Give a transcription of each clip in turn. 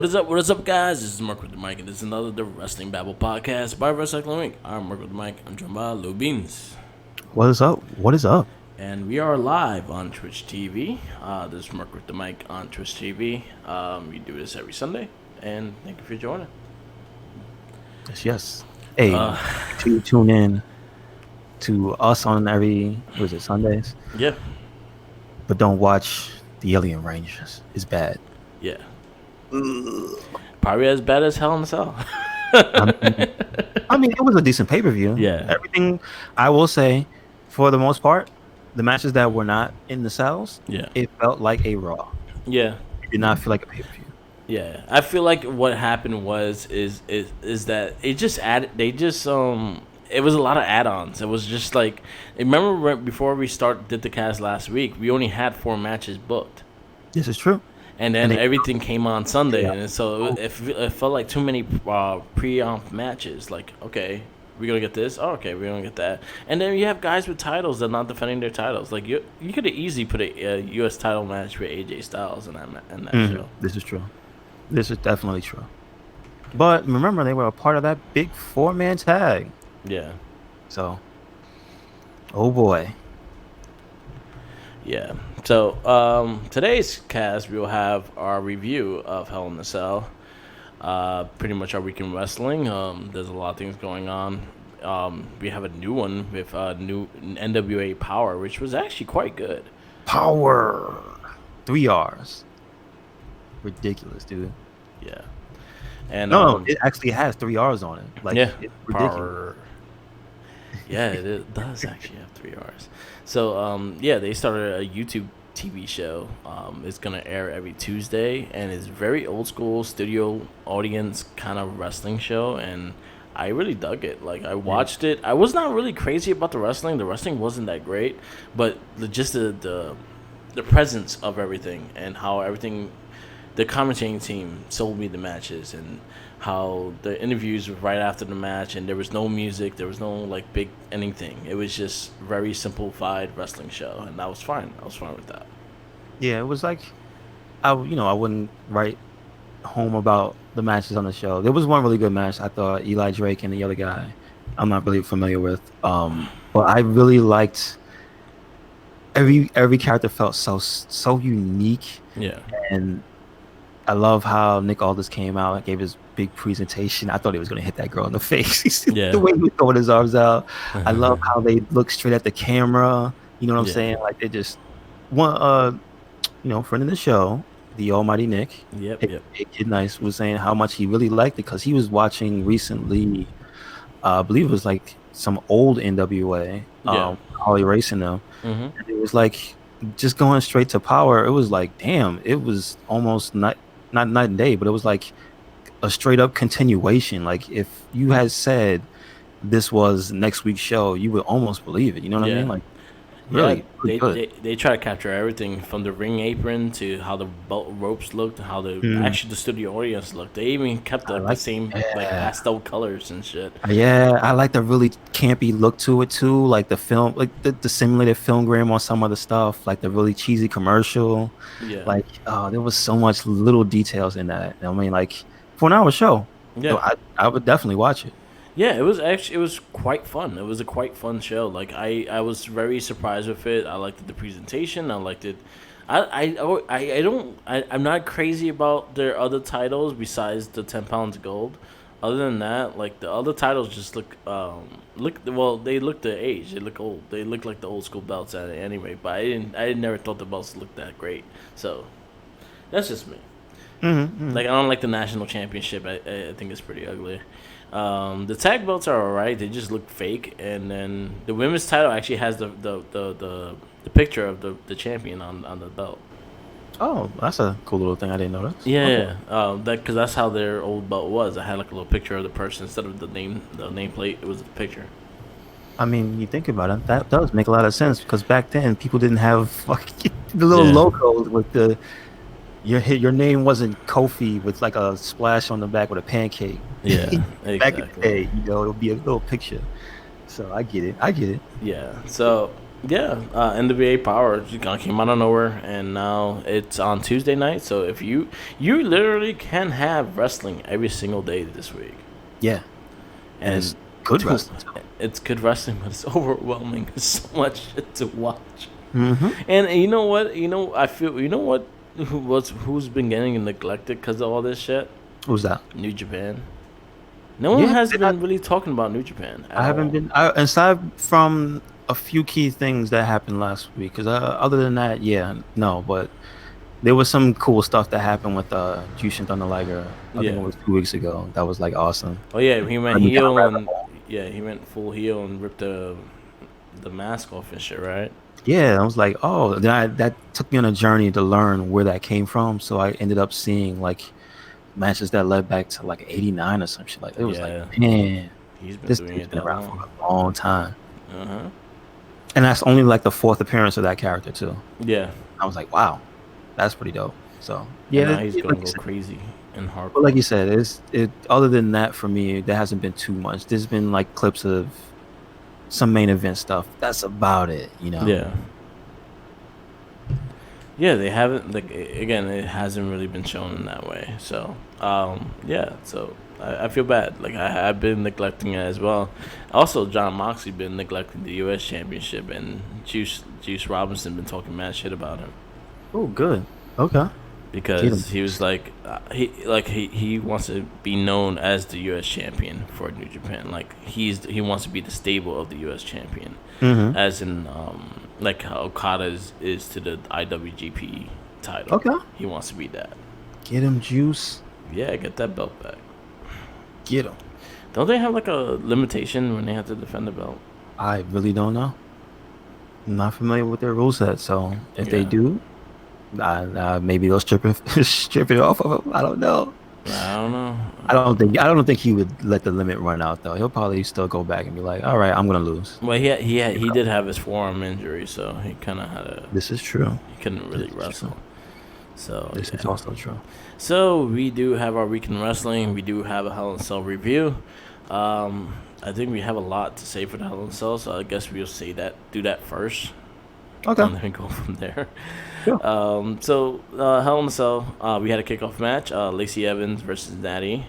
What is up, guys? This is Mark with the Mic, and this is another The Wrestling Babble podcast by Wrestling Week. I'm Mark with the Mic. I'm joined by Lou Beans. What is up? What is up? And we are live on Twitch TV. This is Mark with the Mic on Twitch TV. We do this every Sunday, and thank you for joining. Yes. Hey, to tune in to us on Sundays? Yeah. But don't watch the Alien Rangers. It's bad. Yeah. Probably as bad as Hell in a Cell. I mean, it was a decent pay-per-view. Yeah. Everything, I will say, for the most part, the matches that were not in the cells, it felt like a Raw. Yeah. It did not feel like a pay-per-view. Yeah. I feel like what happened is that it just added, it was a lot of add-ons. It was just like, remember before we did the cast last week, we only had 4 matches booked. This is true. And then everything came on Sunday, and so it felt like too many pre-op matches. Like, okay, we're gonna get this. Oh, okay, we're gonna get that. And then you have guys with titles that are not defending their titles. Like you could have easily put a U.S. title match with AJ Styles in that show. This is true. This is definitely true. But remember, they were a part of that big 4-man tag. Yeah. So, oh boy. Yeah. So today's cast, we'll have our review of Hell in a Cell. Pretty much our week in wrestling. There's a lot of things going on. We have a new one with new NWA Power, which was actually quite good. Power. 3 R's. Ridiculous, dude. Yeah. And no, it actually has 3 R's on it. Like, yeah, it's ridiculous. Power. Yeah, it does actually have 3 R's. So, they started a YouTube TV show. It's going to air every Tuesday, and it's very old school studio audience kind of wrestling show, and I really dug it. Like, I watched it. I was not really crazy about the wrestling. The wrestling wasn't that great, but just the presence of everything and how everything, the commentating team sold me the matches, and how the interviews were right after the match, and there was no music, there was no like big anything. It was just very simplified wrestling show, and that was fine. I was fine with that. Yeah, it was like, I wouldn't write home about the matches on the show. There was one really good match. I thought Eli Drake and the other guy, I'm not really familiar with. But I really liked every character felt so unique. Yeah. And I love how Nick Aldis came out and gave his big presentation. I thought he was going to hit that girl in the face. The way he was throwing his arms out. I love how they look straight at the camera. You know what I'm saying? Like, they just one, friend of the show, the almighty Nick. Yep. Kid Nice was saying how much he really liked it because he was watching recently. I believe it was like some old NWA, Holly Racing them. And it was like just going straight to Power. It was like, damn, it was almost not night and day, but it was like a straight up continuation. Like, if you had said this was next week's show, you would almost believe it. You know what I mean? Like, really, they try to capture everything from the ring apron to how the belt ropes looked, how the studio audience looked. They even kept the same like pastel colors and shit. Yeah, I like the really campy look to it too, like the film, like the simulated filmgram on some of the stuff, like the really cheesy commercial. Yeah, like there was so much little details in that. I mean, like, for an hour show, I would definitely watch it. Yeah, it was quite fun. It was a quite fun show. Like, I was very surprised with it. I liked the presentation. I liked it. I'm not crazy about their other titles besides the 10 pounds gold. Other than that, like, the other titles just they look the age. They look old. They look like the old school belts anyway. But I never thought the belts looked that great. So that's just me. Like, I don't like the national championship. I think it's pretty ugly. The tag belts are alright. They just look fake. And then the women's title actually has the picture of the champion on the belt. Oh, that's a cool little thing I didn't notice. Yeah. Because that's how their old belt was. I had like a little picture of the person instead of the nameplate. It was the picture. I mean, you think about it, that does make a lot of sense because back then people didn't have fucking the little logos with the. Your name wasn't Kofi with like a splash on the back with a pancake. Yeah, exactly. Back in the day, it would be a little picture. So I get it. Yeah. So Yeah, NWA Power just kinda came out of nowhere, and now it's on Tuesday night. So if you literally can have wrestling every single day this week, Yeah, and and it's good to, wrestling too. it's good wrestling, but it's overwhelming. There's so much shit to watch. Mm-hmm. And you know what? I feel you know what? Who's been getting neglected because of all this shit? Who's that? New Japan. No one Yeah, has been really talking about New Japan I at haven't all. been aside from a few key things that happened last week. Because other than that, yeah, no. But there was some cool stuff that happened with Jushin Thunder Liger. I think it Yeah. was 2 weeks ago. That was like awesome. Oh yeah, he went Let me down heel rabbit and hole. yeah, he went full heel and ripped the mask off and shit, right? Yeah, I was like, oh, that took me on a journey to learn where that came from. So I ended up seeing like matches that led back to like '89 or some shit. Like it was like, Yeah, man, he's been this doing dude's it been that around for long. a long time. Uh huh. And that's only like the fourth appearance of that character too. Yeah, I was like, wow, that's pretty dope. So and yeah, now he's like gonna you go said, crazy and but like hardcore. you said, it's it. Other than that, for me, there hasn't been too much. There's been like clips of some main event stuff. That's about it, you know. Yeah, yeah, they haven't again. It hasn't really been shown in that way. So, yeah. So I feel bad. Like I've been neglecting it as well. Also, John Moxley been neglecting the U.S. Championship, and Juice Robinson been talking mad shit about him Oh, good. Okay, get him. because he was like he wants to be known as the U.S. champion for New Japan. Like he wants to be the stable of the U.S. champion, Mm-hmm. as in like how Okada is to the IWGP title. Okay, He wants to be that. get him, Juice. Yeah, get that belt back. Get him. Don't they have like a limitation when they have to defend the belt? I really don't know. I'm not familiar with their rule set, so if they Yeah, do, maybe they'll strip it, strip it off of him. I don't know. I don't know. I don't think he would let the limit run out though. He'll probably still go back and be like, "All right, I'm gonna lose." Well, he did have his forearm injury, so he kind of had a This is true. he couldn't This really is true. wrestle. So This is yeah. also true. So we do have our week in wrestling. We do have a Hell in a Cell review. I think we have a lot to say for the Hell in a Cell, so I guess we'll do that first, Okay. and then go from there. Sure. Hell in a Cell, we had a kickoff match. Lacey Evans versus Natty.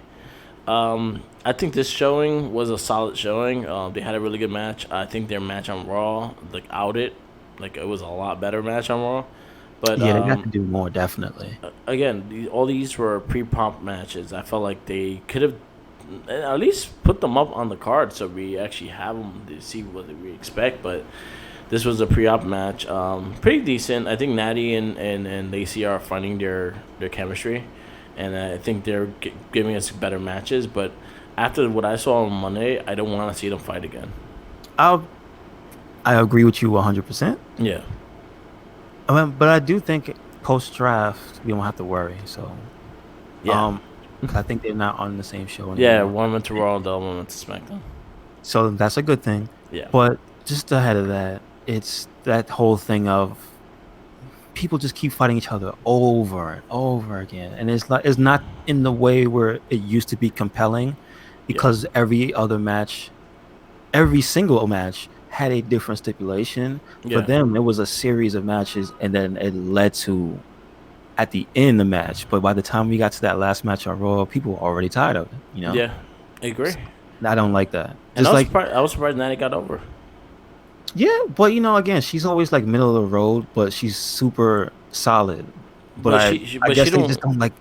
I think this showing was a solid showing. They had a really good match. I think their match on Raw, like, outed. Like, it was a lot better match on Raw. But Yeah, they got to do more, definitely. again, all these were pre-pump matches. I felt like they could have at least put them up on the card so we actually have them to see what we expect. But this was a pre-op match, pretty decent. I think Natty and Lacey are finding their chemistry, and I think they're giving us better matches. But after what I saw on Monday, I don't want to see them fight again. I I agree with you 100%. Yeah, But I do think post draft we don't have to worry. So, yeah, 'cause I think they're not on the same show yeah. anymore. One went to Raw, the other one went to SmackDown. So that's a good thing. Yeah, But just ahead of that, it's that whole thing of people just keep fighting each other over and over again, and it's not in the way where it used to be compelling, yeah, because every single match had a different stipulation. For yeah. them, it was a series of matches, and then it led to at the end the match. But by the time we got to that last match on Raw, people were already tired of it. Yeah, I agree. So I don't like that. And Just like, I was surprised Natty got over. yeah, but again, she's always like middle of the road, but she's super solid. But But I she guess they don't. just don't like.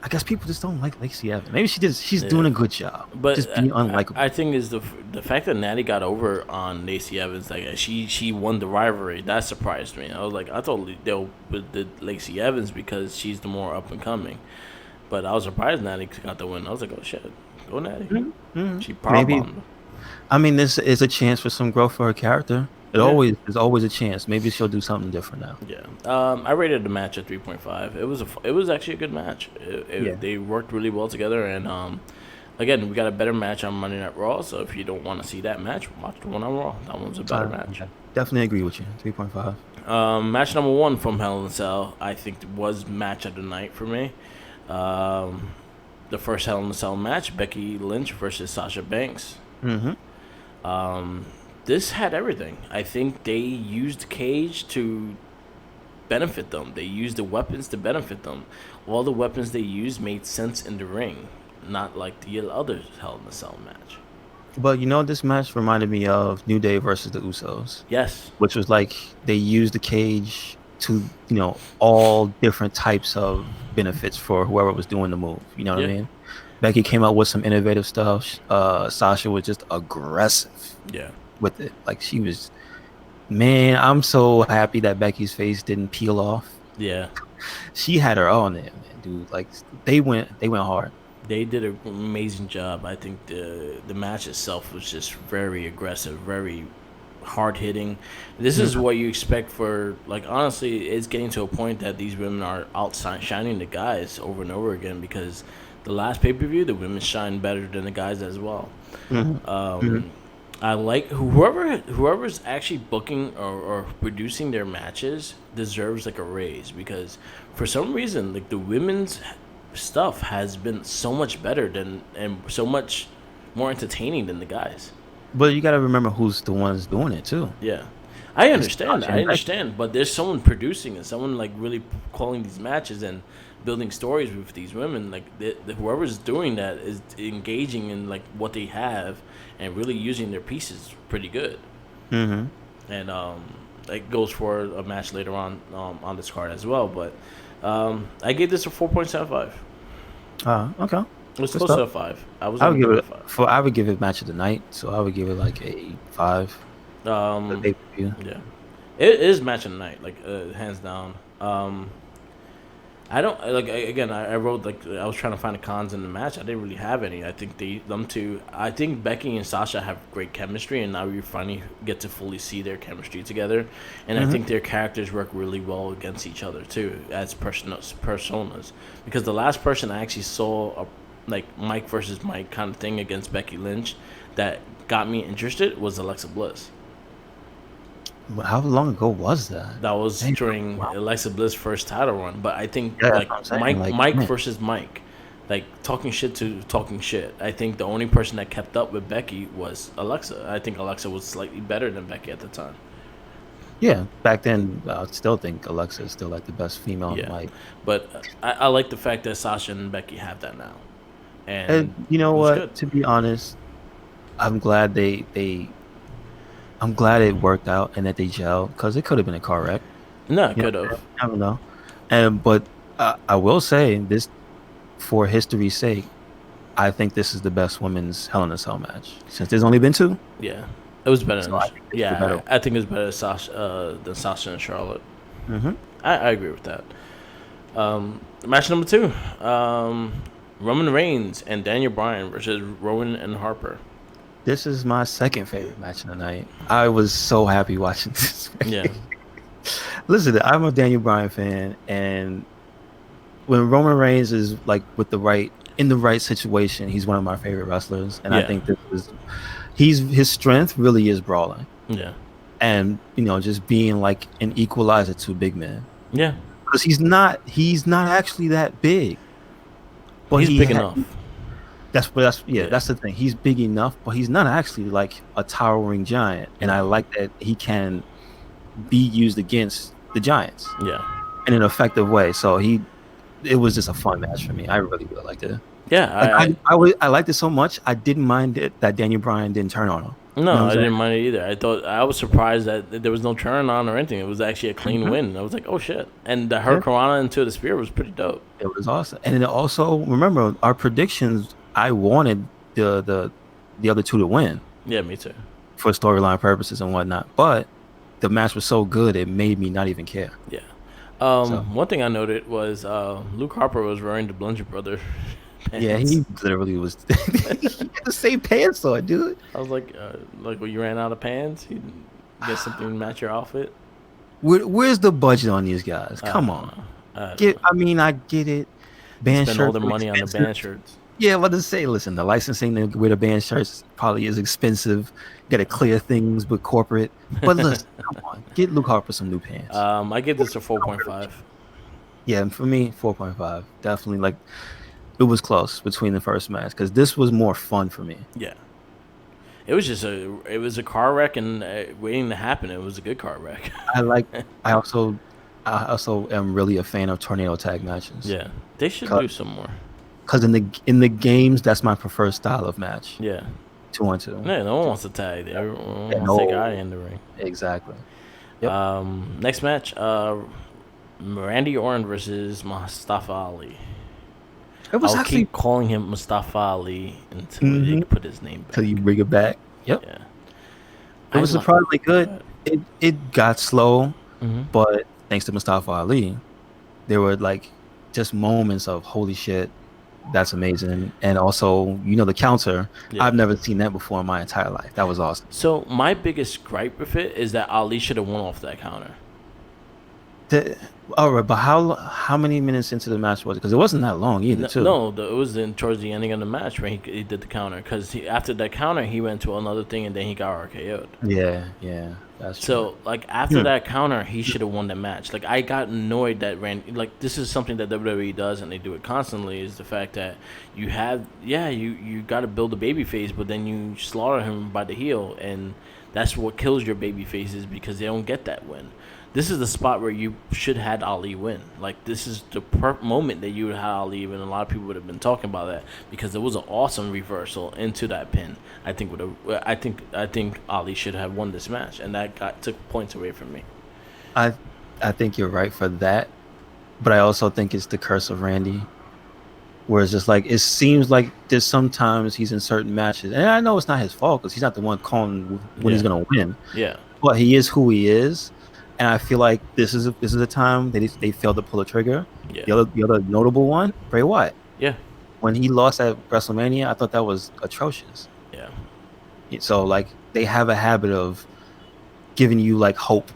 I guess people just don't like Lacey Evans. Maybe she's doing Yeah. a good job, But just being I unlikable. think is the fact that Natty got over on Lacey Evans, like she won the rivalry, that surprised me. I was like, I thought they'll with the Lacey Evans because she's the more up and coming. But I was surprised Natty got the win. I was like, oh shit, go Natty. Mhm. She Maybe. powerbombed. I mean, this is a chance for some growth for her character. Yeah. There's always a chance. Maybe she'll do something different now. Yeah. I rated the match at 3.5. It was actually a good match. Yeah. They worked really well together, and again, we got a better match on Monday Night Raw. So if you don't want to see that match, watch the one on Raw. That one's a better match. Yeah, definitely agree with you. 3.5. Match number one from Hell in a Cell, I think was match of the night for me. The first Hell in a Cell match, Becky Lynch versus Sasha Banks. Mm-hmm. This had everything. I think they used Cage to benefit them. They used the weapons to benefit them. All the weapons they used made sense in the ring, not like the other Hell in a Cell match. But this match reminded me of New Day versus the Usos, Yes. which was like they used the cage to, all different types of benefits for whoever was doing the move. You know what I Yeah. mean? Becky came up with some innovative stuff. Sasha was just aggressive Yeah. with it. Like she was, man, I'm so happy that Becky's face didn't peel off. Yeah. She had her own there, man, dude. Like they went hard. They did an amazing job. I think the match itself was just very aggressive, very hard hitting. This is what you expect for, like, honestly, it's getting to a point that these women are outshining the guys over and over again, because the last pay per view, the women shine better than the guys as well. I like whoever's actually booking or producing their matches deserves like a raise, because for some reason, like, the women's stuff has been so much better than and so much more entertaining than the guys. But you got to remember who's the ones doing it too. Yeah, I It's understand. Sasha and Becky. But there's someone producing it, someone like really calling these matches and building stories with these women. Like whoever's doing that is engaging in like what they have and really using their pieces pretty good. And it goes for a match later on this card as well. But I gave this a 4.75. Okay. It was Good close to a stuff. 5. I would give it a 5. I would give it match of the night, so I would give it like a 5. The pay-per-view. Yeah, it is match of the night, like hands down. I don't like again. I wrote like I was trying to find the cons in the match. I didn't really have any. I think them two. I think Becky and Sasha have great chemistry, and now we finally get to fully see their chemistry together. And I think their characters work really well against each other too, as personas. Because the last person I actually saw like Mike versus Mike kind of thing against Becky Lynch that got me interested was Alexa Bliss. But how long ago was that? That was Damn, during wow. Alexa Bliss' first title run. But I think Yeah, that's like what I'm saying. Like, Mike man. versus Mike, like talking shit to talking shit. I think the only person that kept up with Becky was Alexa. I think Alexa was slightly better than Becky at the time. Yeah, back then, I still think Alexa is still like the best female. Yeah, Like, but I like the fact that Sasha and Becky have that now, and and you know it was good. what? To be honest, I'm glad I'm glad it worked out and that they gelled, because it could have been a car wreck. No, it You know, could have. I don't know. But I will say this, for history's sake, I think this is the best women's Hell in a Cell match since there's only been 2. Yeah, it was better. So I think this is the Yeah, better. I think it's better than Sasha and Charlotte. I agree with that. Match number 2, Roman Reigns and Daniel Bryan versus Rowan and Harper. This is my second favorite match of the night. I was so happy watching this. Yeah, Listen, I'm a Daniel Bryan fan, and when Roman Reigns is like in the right situation, he's one of my favorite wrestlers. And I Yeah. think his strength really is brawling, yeah, and just being like an equalizer to big men. yeah. Because he's not actually that big, but He's big enough. That's the thing. He's big enough, but he's not actually like a towering giant. And I like that he can be used against the giants Yeah, in an effective way. So it was just a fun match for me. I really liked it. yeah. I liked it so much. I didn't mind it that Daniel Bryan didn't turn on him. No, You know what I'm I didn't saying? mind it either. I was surprised that there was no turn on or anything. It was actually a clean win. I was like, oh shit! And the Hurricanrana into the spear was pretty dope. It was awesome. And then also remember our predictions. I wanted the other two to win Yeah, me too. for storyline purposes and whatnot. But the match was so good, it made me not even care. Yeah. So One thing I noted was Luke Harper was wearing the Blunger Brother pants. yeah, he literally was. He had the same pants on, dude. I was like when you ran out of pants, you get something to match your outfit. Where's the budget on these guys? Come on. I get it. Band Spend all shirts their are money on the expensive. band shirts. Yeah, what does it say? Listen, the licensing to wear the band shirts probably is expensive. Got to clear things with corporate. But listen, come on, get Luke Harper some new pants. I give this a 4.5. Yeah, and for me, 4.5. Definitely, like, it was close between the first match because this was more fun for me. Yeah. It was just a car wreck and waiting to happen. It was a good car wreck. I like. I also, I also am really a fan of tornado tag matches. Yeah, they should Cause, do some more. 'Cause in the games, that's my preferred style of match. Yeah. 2-on-2. Yeah, no one wants to tag. Everyone Yeah, wants to take a guy no, in the ring. exactly. Yep. Next match, Randy Orton versus Mustafa Ali. It was I'll actually keep calling him Mustafa Ali until they mm-hmm, put his name till you back. bring it back. Yep. Yeah. It I was like. surprisingly Go good. ahead. It got slow, Mm-hmm. but thanks to Mustafa Ali, there were like just moments of holy shit, that's amazing. And also, the counter. Yeah. I've never seen that before in my entire life. That was awesome. So my biggest gripe with it is that Ali should have won off that counter. The, all right, but how many minutes into the match was it? Because it wasn't that long either, No, too. no it was towards the ending of the match when he did the counter. Because after that counter, he went to another thing and then he got RKO'd. Yeah, that's true. So, like, after that counter, he should have won the match. Like, I got annoyed that this is something that WWE does, and they do it constantly, is the fact that you got to build a baby face, but then you slaughter him by the heel, and that's what kills your baby faces because they don't get that win. This is the spot where you should have had Ali win. Like, this is the moment that you would have Ali win. A lot of people would have been talking about that because there was an awesome reversal into that pin. I think Ali should have won this match, and that took points away from me. I I think you're right for that, but I also think it's the curse of Randy, where it's just like it seems like there's sometimes he's in certain matches, and I know it's not his fault because he's not the one calling when he's Yeah, gonna win, yeah, but he is who he is, and I feel like this is a time they failed to pull the trigger. yeah, The other notable one, Bray Wyatt, yeah, when he lost at WrestleMania, I thought that was atrocious. yeah, So like they have a habit of giving you like hope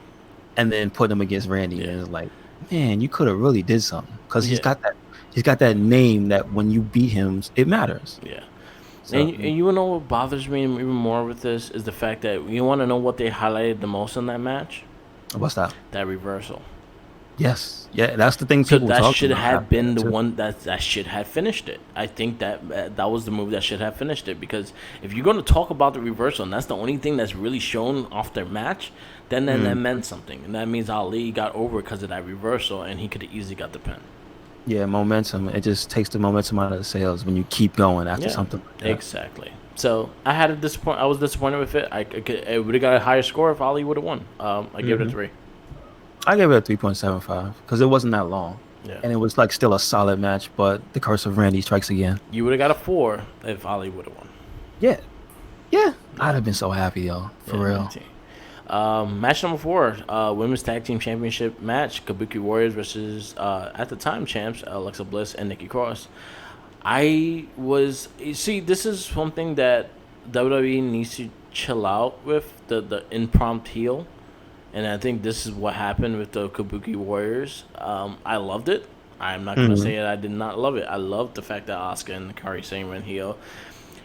and then putting him against Randy, yeah, and it's like, man, you could have really did something because yeah, he's got that name that when you beat him, it matters. yeah. So And you know what bothers me even more with this is the fact that you want to know what they highlighted the most in that match? what's that? That reversal. Yes, yeah, that's the thing So people that talk should about have been the too. one that should have finished it. I think that was the move that should have finished it because if you're going to talk about the reversal and that's the only thing that's really shown off their match, then that meant something, and that means Ali got over because of that reversal, and he could have easily got the pin. Yeah, momentum. It just takes the momentum out of the sales when you keep going after Yeah, something like that. exactly. So I was disappointed with it. It would have got a higher score if Ali would have won. I gave it a 3. I gave it a 3.75 because it wasn't that long, Yeah. and it was like still a solid match. But the curse of Randy strikes again. You would have got a 4 if Ali would have won. Yeah, yeah, I'd have been so happy, yo, for real. Me too. Match number 4, Women's Tag Team Championship match: Kabuki Warriors versus at the time champs Alexa Bliss and Nikki Cross. This is something that WWE needs to chill out with the impromptu heel, and I think this is what happened with the Kabuki Warriors. I loved it. I'm not gonna say it. I did not love it. I loved the fact that Asuka and Kairi Sane went heel.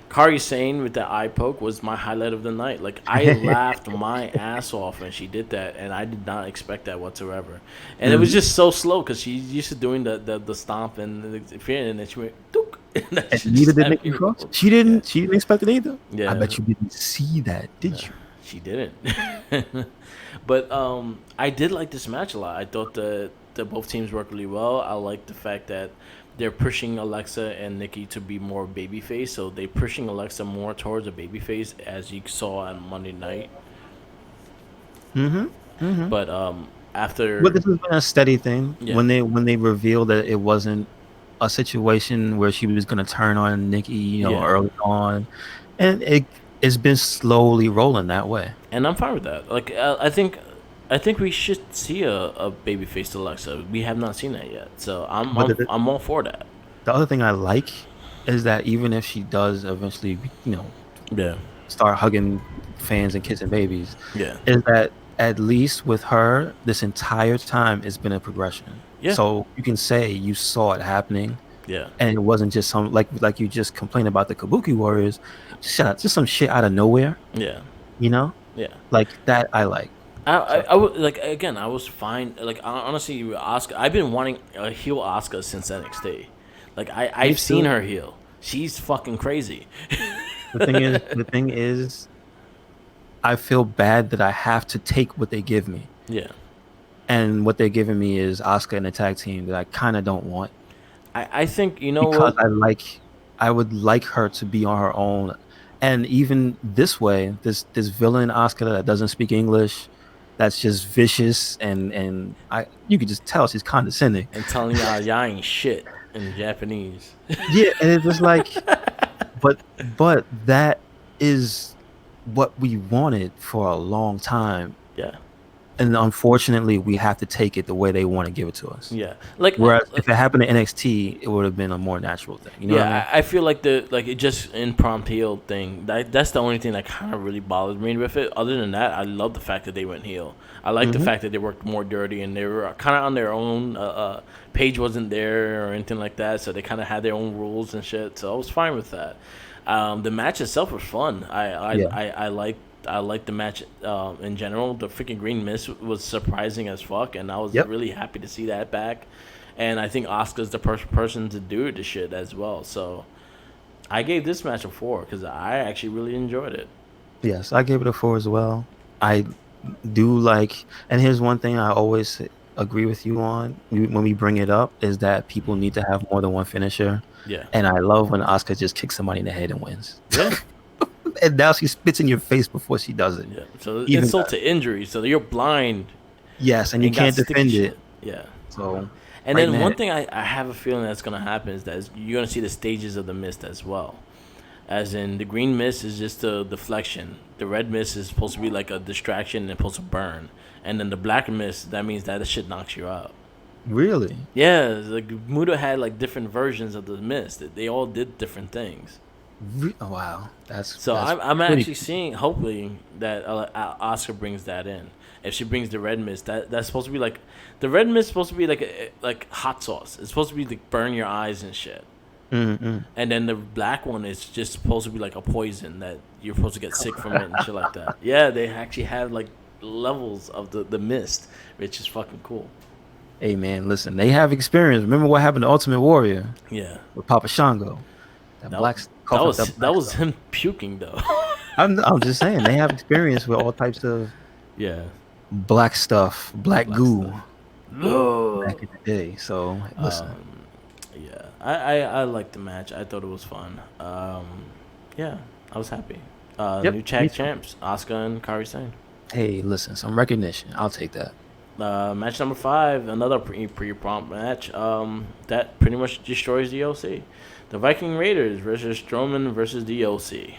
Kairi Sane with the eye poke was my highlight of the night. Like, I laughed my ass off when she did that, and I did not expect that whatsoever. And it was just so slow because she's used to doing the stomp and the fear, and then she went dook. And neither did Nikki Cross. She didn't. She didn't expect it either. Yeah, I bet you didn't see that, did you? she didn't. But I did like this match a lot. I thought that both teams worked really well. I like the fact that they're pushing Alexa and Nikki to be more babyface, so they're pushing Alexa more towards a babyface, as you saw on Monday night. But after, But this has been a steady thing. Yeah. When they revealed that it wasn't a situation where she was going to turn on Nikki, Yeah. early on, and it's been slowly rolling that way. and I'm fine with that. Like, I think we should see a babyface Alexa. We have not seen that yet, so But I'm all for that. the other thing I like is that even if she does eventually, Yeah, start hugging fans and kissing babies, yeah, is that at least with her, this entire time it's been a progression. Yeah. So you can say you saw it happening, yeah, and it wasn't just some like you just complained about the Kabuki Warriors, just some shit out of nowhere, yeah, yeah. like that I like. I would like, again. I was fine. Like, honestly, Asuka. I've been wanting a heel Asuka since NXT. Like, I've seen her heel. She's fucking crazy. The thing is, I feel bad that I have to take what they give me. Yeah. And what they're giving me is Oscar and a tag team that I kind of don't want I think, you know because what? I would like her to be on her own. And even this way, this villain Oscar that doesn't speak English, that's just vicious and I you could just tell she's condescending. And telling y'all ain't shit in Japanese. Yeah, and it's just like, but that is what we wanted for a long time. Yeah. And unfortunately, we have to take it the way they want to give it to us. Yeah. Like, Whereas if it happened to NXT, it would have been a more natural thing. You know what I mean? yeah, I feel like it just impromptu thing. That's the only thing that kind of really bothered me with it. Other than that, I love the fact that they went heel. I like the fact that they worked more dirty and they were kind of on their own. Page wasn't there or anything like that, so they kind of had their own rules and shit. So I was fine with that. The match itself was fun. Yeah. I liked the match in general. The freaking Green Mist was surprising as fuck, and I was Yep. really happy to see that back. And I think Asuka's the person to do the shit as well. So I gave this match a 4 because I actually really enjoyed it. Yes, I gave it a 4 as well. I do like, and here's one thing I always agree with you on when we bring it up is that people need to have more than one finisher. Yeah. And I love when Asuka just kicks somebody in the head and wins. Yeah. And now she spits in your face before she does it. Yeah. So Even insult to injury. So you're blind. yes, and you got can't sticky defend shit. it. Yeah. So And right then now, one thing I have a feeling that's going to happen is that you're going to see the stages of the mist as well. As in, the green mist is just a deflection. The red mist is supposed to be like a distraction and it's supposed to burn. And then the black mist, that means that the shit knocks you out. really? Yeah, like Muda had like different versions of the mist. They all did different things. Oh, wow. So that's I'm pretty actually seeing, hopefully, that Oscar brings that in. If she brings the red mist, that's supposed to be like, the red mist is supposed to be like hot sauce. It's supposed to be like burn your eyes and shit. Mm-hmm. And then the black one is just supposed to be like a poison that you're supposed to get sick from it and shit like that. Yeah, they actually have like levels of the mist, which is fucking cool. Hey man, listen, they have experience. Remember what happened to Ultimate Warrior Yeah, with Papa Shango? That that, black that was him puking though. I'm just saying they have experience with all types of Yeah, black stuff, black goo stuff. No. back in the day. So listen, Yeah, I liked the match. I thought it was fun. Yeah, I was happy. Yep, New me tag too. champs, Asuka and Kairi Sane. hey, listen, some recognition. I'll take that. Match number 5, another pre-prompt match. That pretty much destroys the OC. The Viking Raiders versus Strowman versus the OC.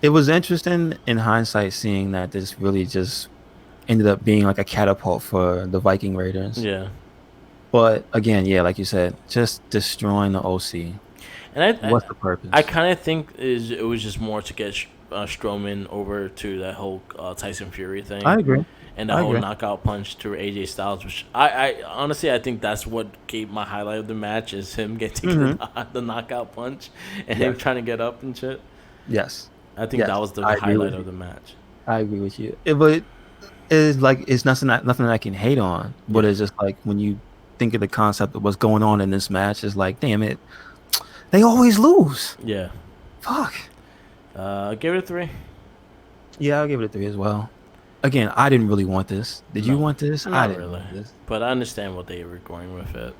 It was interesting in hindsight seeing that this really just ended up being like a catapult for the Viking Raiders. Yeah, But again, yeah, like you said, just destroying the OC. and What's the purpose? I kind of think it was just more to get Strowman over to that whole Tyson Fury thing. I agree. And the I whole agree. knockout punch to AJ Styles, which I honestly I think that's what gave my highlight of the match is him getting the knockout punch and him trying to get up and shit. Yes. I think Yes, that was the I agree highlight with of you. the match. I agree with you. But it's like it's nothing that I can hate on. But it's just like when you think of the concept of what's going on in this match, it's like, damn it, they always lose. Yeah. Fuck. Give it a 3. Yeah, I'll give it a 3 as well. Again, I didn't really want this. Did you want this? I Not didn't really. want this. But I understand what they were going with it.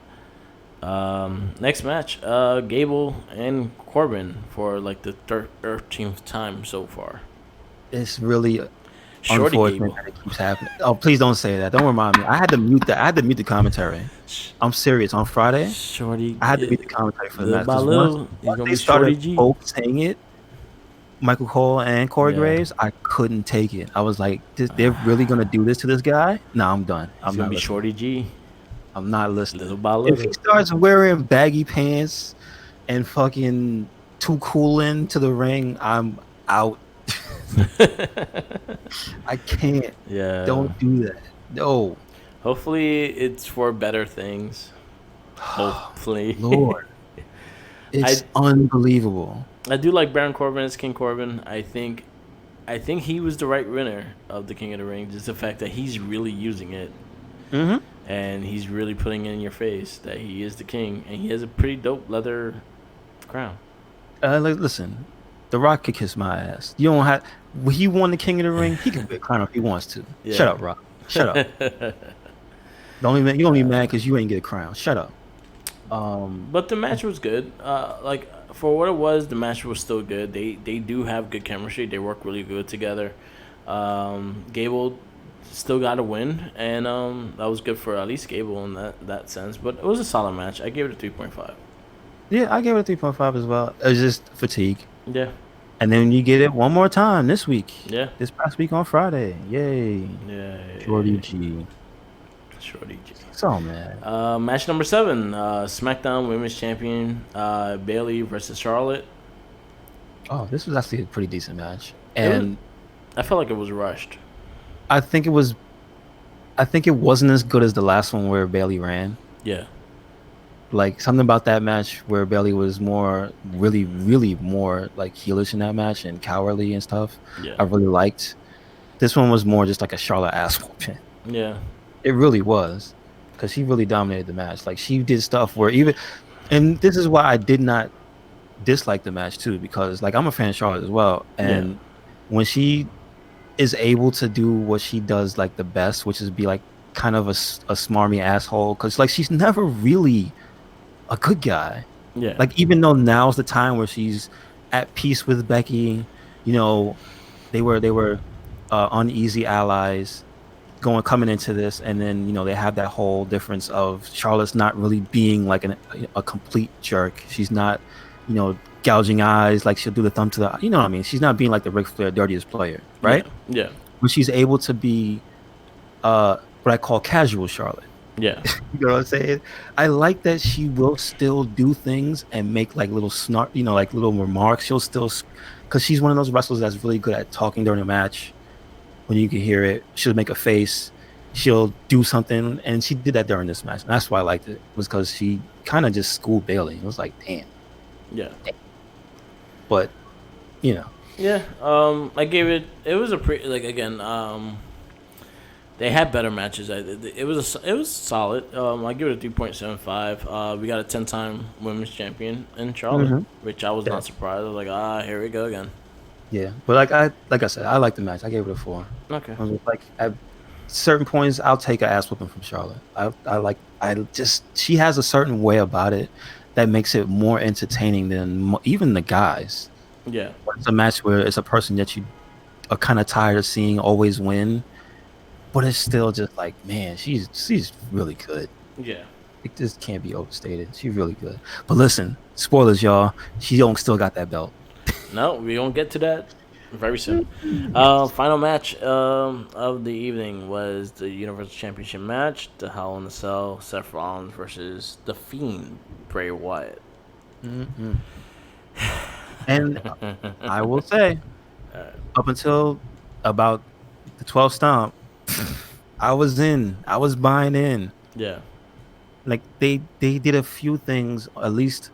Next match, Gable and Corbin for like the 13th time so far. It's really Shorty unfortunate Gable. that it keeps happening. Oh, please don't say that. Don't remind me. I had to mute the commentary. I'm serious. On Friday, Shorty. I had to mute the commentary for the match. 'Cause Baloo, he's once gonna they be Shorty started G. both saying it, Michael Cole and Corey Yeah. Graves, I couldn't take it. I was like, they're really gonna do this to this guy? No, I'm done. He's I'm gonna not be listening. Shorty G. I'm not listening. Little by If he little. starts wearing baggy pants and fucking too cool into the ring, I'm out. I can't. Yeah. Don't do that. No. Hopefully it's for better things. Hopefully. Lord. It's unbelievable. I do like Baron Corbin as King Corbin. I think he was the right winner of the King of the Ring. Just the fact that he's really using it. Mm-hmm. And he's really putting it in your face that he is the king. And he has a pretty dope leather crown. Listen, The Rock could kiss my ass. You don't have. When he won the King of the Ring, he can wear a crown if he wants to. Shut Yeah. up, Rock. Shut up. You don't be mad because you ain't get a crown. Shut up. But the match was good. Like for what it was, the match was still good. They do have good chemistry. They work really good together. Gable still got a win, and that was good for at least Gable in that sense. But it was a solid match. I gave it a 3.5. Yeah, I gave it a 3.5 as well. It was just fatigue. Yeah, And then you get it one more time this week. yeah, This past week on Friday. Yay. Shorty yeah. G. Shorty G. So man. Match number 7, SmackDown Women's Champion Bailey versus Charlotte. Oh, this was actually a pretty decent match. It was, And I felt like it was rushed. I think it was I think it wasn't as good as the last one where Bailey ran. Yeah, Like something about that match where Bailey was more really, really more like heelish in that match and cowardly and stuff. yeah, I really liked. This one was more just like a Charlotte ass whooping. yeah, It really was. Because she really dominated the match. Like she did stuff where even and this is why I did not dislike the match too, because like I'm a fan of Charlotte as well. yeah, And when she is able to do what she does like the best, which is be like kind of a smarmy asshole, because like she's never really a good guy. yeah, Like even though now's the time where she's at peace with Becky, you know, they were uneasy allies coming into this, and then they have that whole difference of Charlotte's not really being like a complete jerk. She's not, gouging eyes like she'll do the thumb to the, you know what I mean? She's not being like the Ric Flair dirtiest player, right? yeah, But she's able to be what I call casual Charlotte. yeah, You know what I'm saying? I like that she will still do things and make like little snark, like little remarks. She'll still, because she's one of those wrestlers that's really good at talking during a match. When you can hear it, she'll make a face, she'll do something, and she did that during this match. And that's why I liked it, was because she kind of just schooled Bailey. It was like, damn. yeah. But, Yeah, I gave it. It was a pretty like again. They had better matches. It was solid. I give it a 3.75. We got a 10-time women's champion in Charlotte, Mhm. which I was Yeah. not surprised. I was like, here we go again. Yeah. But like I said, I like the match. I gave it a 4. Okay. I was like, at certain points, I'll take an ass whooping from Charlotte. She has a certain way about it that makes it more entertaining than even the guys. Yeah. It's a match where it's a person that you are kind of tired of seeing always win, but it's still just like, man, she's really good. Yeah. It just can't be overstated. She's really good. But listen, spoilers, y'all. She don't still got that belt. No, we gonna get to that very soon. Final match of the evening was the Universal Championship match, the Hell in a Cell, Seth Rollins versus the Fiend, Bray Wyatt. Mm-hmm. And I will say, up until about the 12th stomp, I was buying in. Yeah. Like they did a few things, at least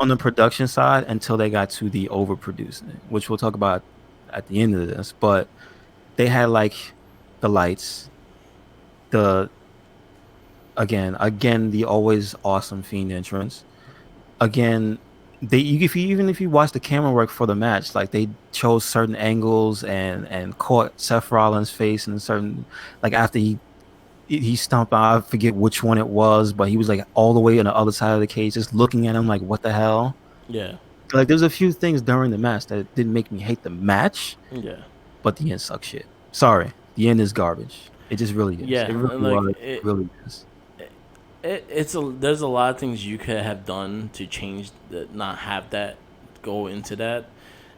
on the production side, until they got to the overproducing, which we'll talk about at the end of this. But they had like the lights, the again the always awesome Fiend entrance. Again, if you watch the camera work for the match, like they chose certain angles and caught Seth Rollins' face in certain, like after he stomped out, I forget which one it was, but he was like all the way on the other side of the cage, just looking at him like, what the hell? Yeah. Like there's a few things during the match that didn't make me hate the match, Yeah. but the end sucks shit. Sorry, the end is garbage. It just really is. Yeah, It really is. There's a lot of things you could have done to change that, not have that go into that.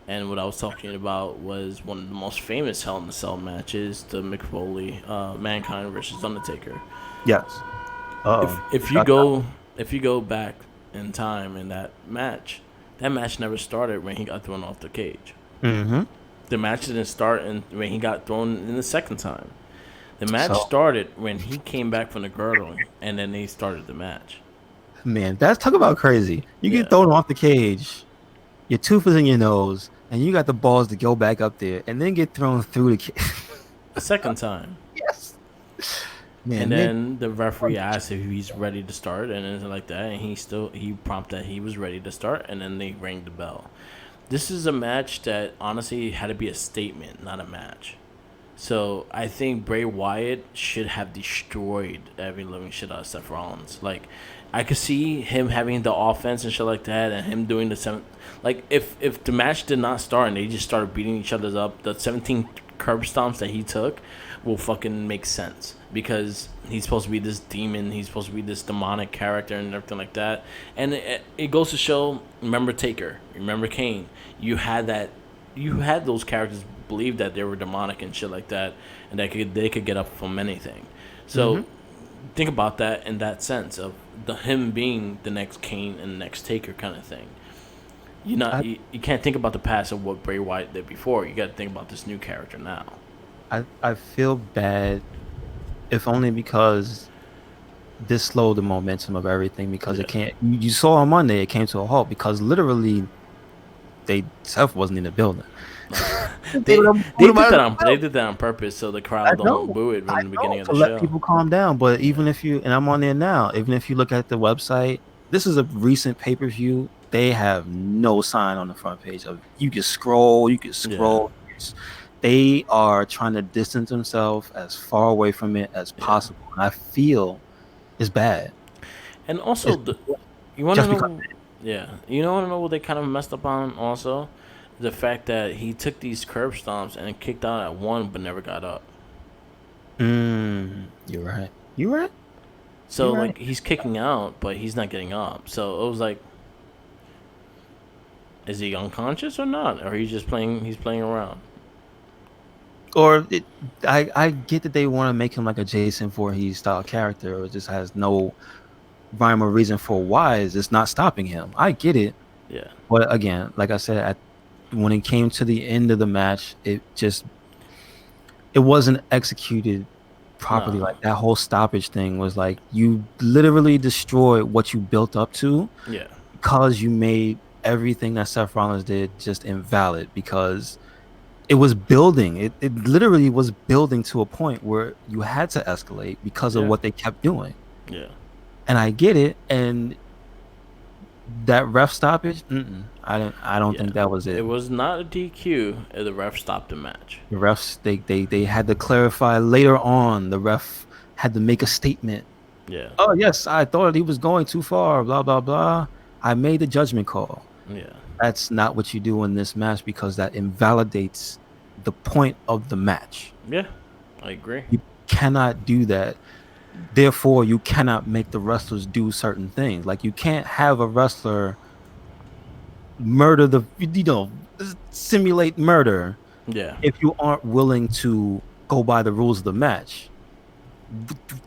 And what I was talking about was one of the most famous Hell in a Cell matches, the Mick Foley, Mankind versus Undertaker. Yes. If you go back in time in that match never started when he got thrown off the cage. Mm-hmm. The match didn't start when he got thrown in the second time. The match started when he came back from the girdle, and then they started the match. Man, talk about crazy. You get thrown off the cage, your tooth is in your nose, and you got the balls to go back up there and then get thrown through the cage. The second time. Yes. Man, and then the referee asked if he's ready to start, and it's like that, and he prompted that he was ready to start, and then they rang the bell. This is a match that honestly had to be a statement, not a match. So I think Bray Wyatt should have destroyed every living shit out of Seth Rollins. Like, I could see him having the offense and shit like that, and him doing the seven. Like, if the match did not start and they just started beating each other up, the 17 curb stomps that he took will fucking make sense because he's supposed to be this demon, he's supposed to be this demonic character and everything like that. And it goes to show. Remember Taker, remember Kane. You had that. You had those characters believe that they were demonic and shit like that, and that they could get up from anything. So think about that in that sense of him being the next Kane and the next Taker kind of thing. I, You can't think about the past of what Bray Wyatt did before. You got to think about this new character now. I feel bad, if only because this slowed the momentum of everything. Because Yeah. it can't. You saw on Monday it came to a halt because literally Seth wasn't in the building. They They they put him did out of that the on building. they did that on purpose so the I crowd don't know, boo it I in the beginning know, of to the let show. people calm down. But Yeah. even if you, and I'm on there now, even if you look at the website, this is a recent pay-per-view. They have no sign on the front page of you can scroll, you can Yeah. scroll. They are trying to distance themselves as far away from it as Yeah. possible. And I feel it's bad. And also, It's you want to just because. know, yeah, you want to know what they kind of messed up on also? The fact that he took these curb stomps and kicked out at one but never got up. You're right. You're right. So, You're right. like, he's kicking out, but he's not getting up. So it was like, is he unconscious or not? Or he's playing around? Or I get that they want to make him like a Jason Voorhees style character, or just has no rhyme or reason for why is it's not stopping him. I get it, Yeah. but again, like I said, when it came to the end of the match, it wasn't executed properly. No. Like that whole stoppage thing was like you literally destroyed what you built up to Yeah. because you made everything that Seth Rollins did just invalid because it was building. It literally was building to a point where you had to escalate because of Yeah. what they kept doing. Yeah. And I get it. And that ref stoppage, I don't Yeah. think that was It it. was not a DQ. The ref stopped the match. The refs they had to clarify later on. The ref had to make a statement. Yeah. Oh yes, I thought he was going too far. Blah blah blah. I made the judgment call. Yeah. That's not what you do in this match because that invalidates the point of the match. Yeah. I agree. You cannot do that. Therefore, you cannot make the wrestlers do certain things. Like you can't have a wrestler murder simulate murder Yeah. if you aren't willing to go by the rules of the match.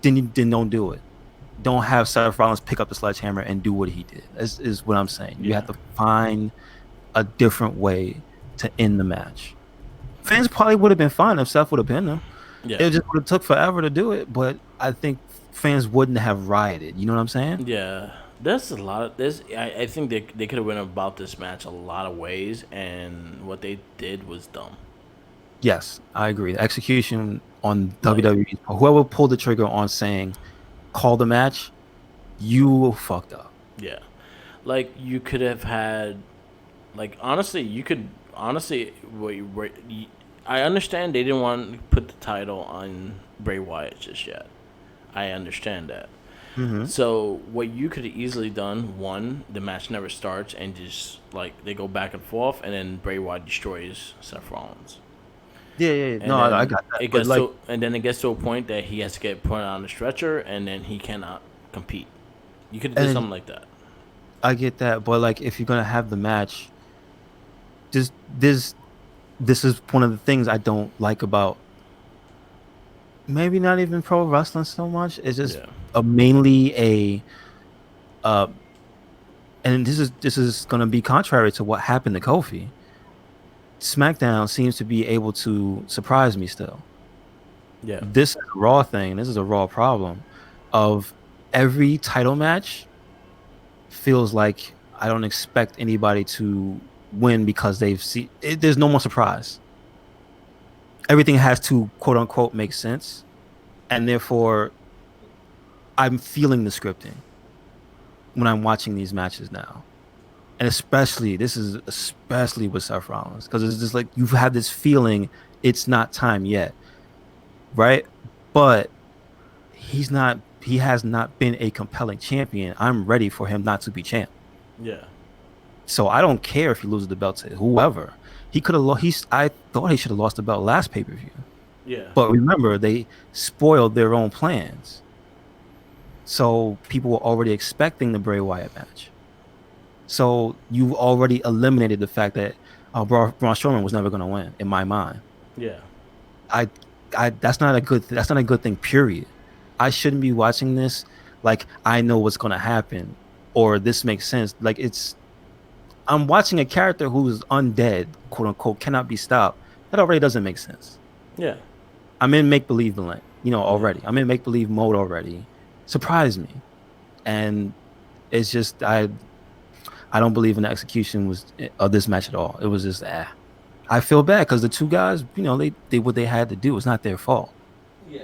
Then don't do it. Don't have Seth Rollins pick up the sledgehammer and do what he did. Is what I'm saying. You Yeah. have to find a different way to end the match. Fans probably would have been fine if Seth would have pinned him. Yeah. It just would have took forever to do it, but I think fans wouldn't have rioted. You know what I'm saying? Yeah, there's a lot of this. I think they could have went about this match a lot of ways, and what they did was dumb. Yes, I agree. The execution on Like, WWE, whoever pulled the trigger on saying call the match, you fucked up. yeah, like you could have had, like honestly, you could honestly. I understand they didn't want to put the title on Bray Wyatt just yet. I understand that. Mm-hmm. So what you could have easily done, one, the match never starts, and just like they go back and forth, and then Bray Wyatt destroys Seth Rollins. Yeah. No, And I then got that. But like, it gets to a point that he has to get put on the stretcher, and then he cannot compete. You could have did and something like that. I get that. But like, if you're gonna have the match, this this this is one of the things I don't like about maybe not even pro wrestling so much. It's just Yeah, mainly a uh, and this is gonna be contrary to what happened to Kofi. SmackDown seems to be able to surprise me still. yeah, This is a Raw thing. This is a Raw problem of every title match feels like I don't expect anybody to win because there's no more surprise. Everything has to quote unquote make sense, and therefore I'm feeling the scripting when I'm watching these matches now. and especially this is especially with Seth Rollins because it's just like you've had this feeling it's not time yet, right? But he's not. He has not been a compelling champion. I'm ready for him not to be champ. Yeah. So I don't care if he loses the belt to whoever. He could have lost. I thought he should have lost the belt last pay per view. Yeah. But remember, they spoiled their own plans. So people were already expecting the Bray Wyatt match. So you already eliminated the fact that Braun Strowman was never going to win in my mind. Yeah. I, that's not a good. That's not a good thing. Period. I shouldn't be watching this like I know what's going to happen, or this makes sense. Like I'm watching a character who's undead, quote unquote, cannot be stopped. That already doesn't make sense. Yeah. I'm in make believe land, Yeah. already. I'm in make believe mode already. Surprise me, and it's just I don't believe in the execution was of this match at all. It was just I feel bad because the two guys, they did what they had to do. It's not their fault. Yeah.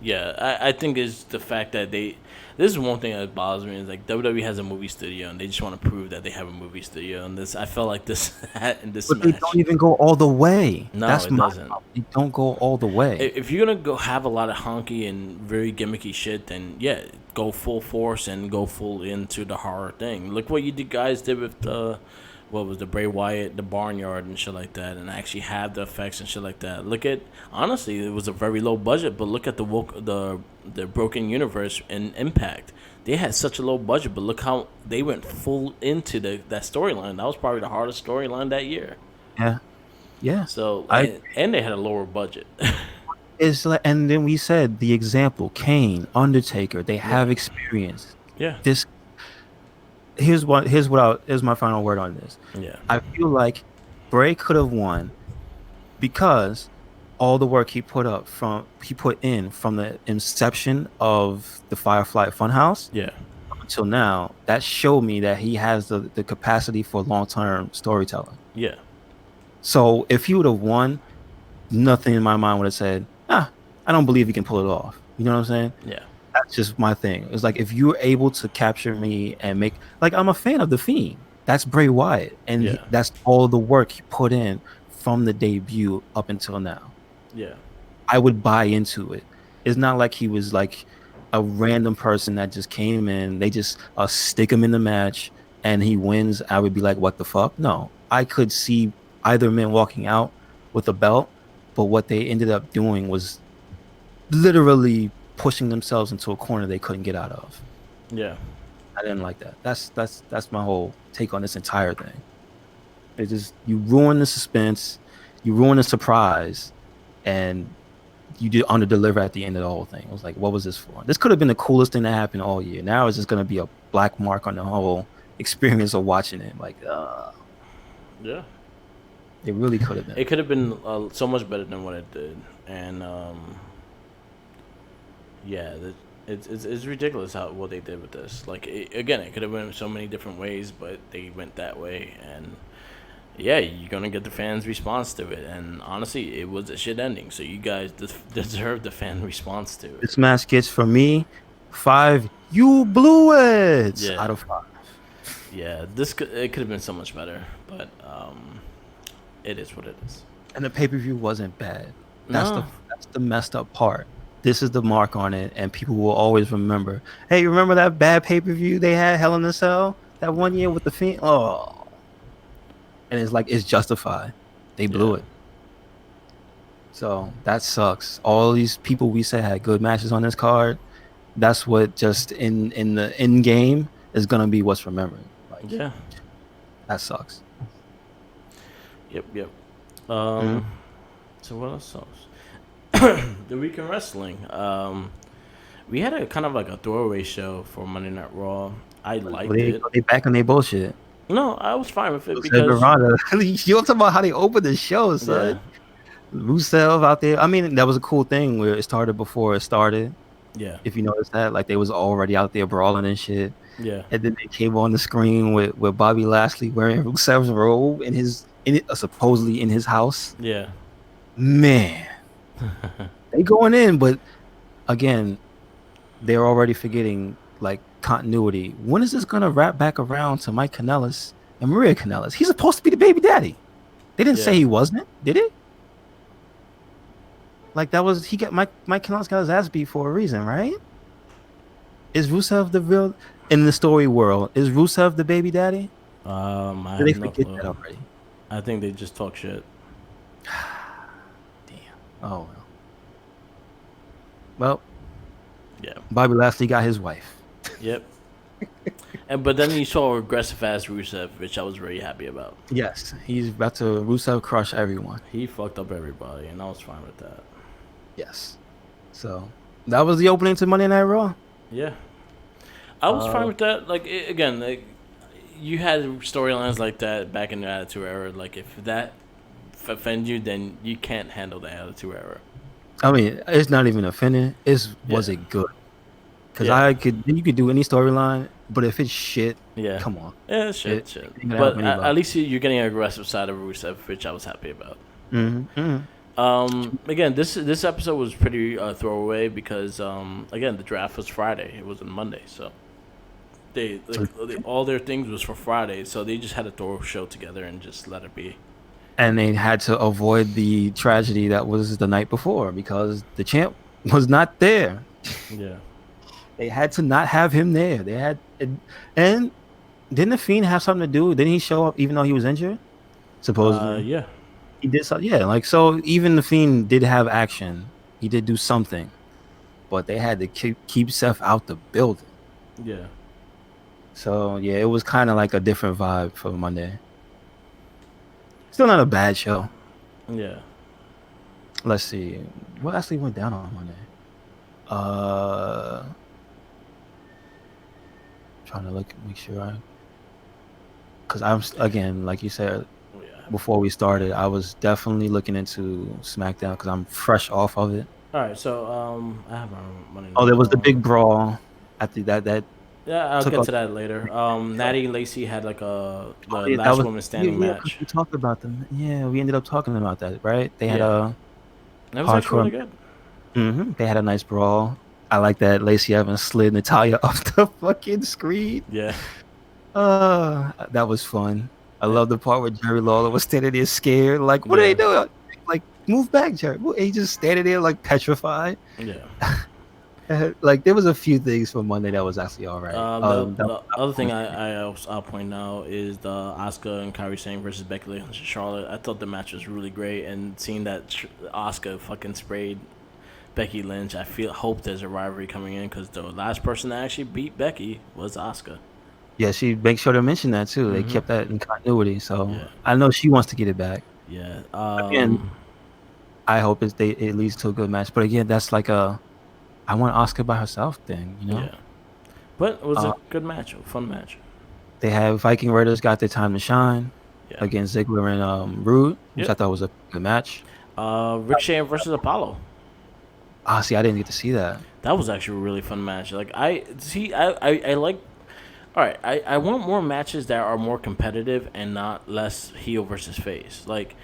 Yeah, I think it's the fact that they. This is one thing that bothers me is like WWE has a movie studio and they just want to prove that they have a movie studio. And this, I felt like this in this But they match. don't even go all the way. No, That's it my doesn't. problem. They don't go all the way. If you're gonna go have a lot of honky and very gimmicky shit, then yeah, go full force and go full into the horror thing. Look what guys did with the what was the Bray Wyatt, the Barnyard and shit like that, and actually have the effects and shit like that. Look at honestly, it was a very low budget, but look at the Broken Universe and Impact. They had such a low budget, but look how they went full into that storyline. That was probably the hardest storyline that year. Yeah, yeah. So I and they had a lower budget. It's like, and then we said the example: Kane, Undertaker. They Yeah. have experience. Yeah. This here's my final word on this. Yeah. I feel like Bray could have won because all the work he put in from the inception of the Firefly Funhouse Yeah. until now, that showed me that he has the capacity for long-term storytelling. Yeah. So if he would have won, nothing in my mind would have said, I don't believe he can pull it off. You know what I'm saying? Yeah. That's just my thing. It's like if you're able to capture me and make like I'm a fan of the Fiend. That's Bray Wyatt, and Yeah. that's all the work he put in from the debut up until now. Yeah. I would buy into it. It's not like he was like a random person that just came in. They just stick him in the match and he wins. I would be like, what the fuck? No, I could see either man walking out with a belt, but what they ended up doing was literally pushing themselves into a corner they couldn't get out of. Yeah. I didn't like that. That's my whole take on this entire thing. It just you ruin the suspense, you ruin the surprise, and you did under deliver at the end of the whole thing. I was like, what was this for? This could have been the coolest thing that happened all year. Now it's just gonna be a black mark on the whole experience of watching it. Like, Yeah. it really could have been. It could have been so much better than what it did, and yeah, it's ridiculous how what they did with this. Like again, it could have went so many different ways, but they went that way, and yeah, you're gonna get the fans' response to it. And honestly, it was a shit ending, so you guys deserve the fan response to it. This match gets from me 5 you blew it Yeah. out of 5. Yeah, it could have been so much better, but it is what it is. And the pay-per-view wasn't bad. No. That's the messed up part. This is the mark on it, and people will always remember. Hey, you remember that bad pay-per-view they had, Hell in a Cell, that one year with the Fiend? Oh, and it's like it's justified. They blew Yeah. it. So that sucks. All these people we said had good matches on this card. That's what just in the end game is gonna be what's remembered. Like, Yeah. that sucks. Yep. Yep. Mhm. So what else? The week in wrestling. We had a kind of like a throwaway show for Monday Night Raw. I liked it. They back on their bullshit. No, I was fine with it Rusev because Veranda. You don't talk about how they opened the show, son. yeah, Rusev out there. I mean, that was a cool thing where it started before it started. yeah, If you notice that, like they was already out there brawling and shit. yeah, And then they came on the screen with Bobby Lashley wearing Rusev's robe supposedly in his house. yeah, Man, they going in, but again, they're already forgetting like continuity. When is this gonna wrap back around to Mike Kanellis and Maria Kanellis. He's supposed to be the baby daddy. They didn't say he wasn't, did it? Like that was he got Mike Kanellis got his ass beat for a reason, right? Is Rusev the real in the story world? Is Rusev the baby daddy? I Did they have no forget clue. that already? I think they just talk shit. Damn. Oh well. Yeah. Bobby Lashley got his wife. Yep. But then you saw aggressive ass Rusev, which I was very happy about. Yes, he's about to Rusev crush everyone. He fucked up everybody, and I was fine with that. Yes. So that was the opening to Monday Night Raw. Yeah. I was fine with that. Like again, like you had storylines like that back in the Attitude Era. Like if that offends you, then you can't handle the Attitude Era. I mean, it's not even offending. Was it good? Because you could do any storyline, but if it's shit, come on. Yeah, shit. But at least you're getting an aggressive side of Rusev, which I was happy about. Again, this episode was pretty throwaway because again the draft was Friday. It wasn't Monday, so they all their things was for Friday, so they just had to throw a show together and just let it be. And they had to avoid the tragedy that was the night before because the champ was not there. Yeah. They had to not have him there. They had, and didn't the Fiend have something to do? Didn't he show up even though he was injured? Supposedly, yeah, he did. So, yeah, like so. Even the Fiend did have action. He did do something, but they had to keep Seth out the building. Yeah. So yeah, it was kind of like a different vibe for Monday. Still not a bad show. Yeah. Let's see what actually went down on Monday. Trying to make sure because I'm again, like you said before we started, I was definitely looking into SmackDown because I'm fresh off of it. All right, so I have my money. Oh, there was the big brawl. I think that. Yeah, I'll get to that later. Natty and Lacey had like the last woman standing match. We talked about them. Yeah, we ended up talking about that, right? They had that was actually really good. They had a nice brawl. I like that Lacey Evans slid Natalya off the fucking screen. Yeah. That was fun. I love the part where Jerry Lawler was standing there scared. Like, what are they doing? Like, move back, Jerry. He just standing there like petrified. Yeah. Like, there was a few things from Monday that was actually all right. The other thing I'll point out is the Asuka and Kairi Sane versus Becky Lynch and Charlotte. I thought the match was really great, and seeing that Asuka fucking sprayed Becky Lynch, I hope there's a rivalry coming in because the last person that actually beat Becky was Asuka. Yeah, she makes sure to mention that too. They kept that in continuity, so I know she wants to get it back. Yeah. Again, I hope it leads to a good match. But again, that's like I want Asuka by herself thing, you know? Yeah. But it was a good match, a fun match. They have Viking Raiders got their time to shine against Ziggler and Rude, which I thought was a good match. Ricochet versus Apollo. See, I didn't get to see that. That was actually a really fun match. Like I like. All right, I want more matches that are more competitive and not less heel versus face. Like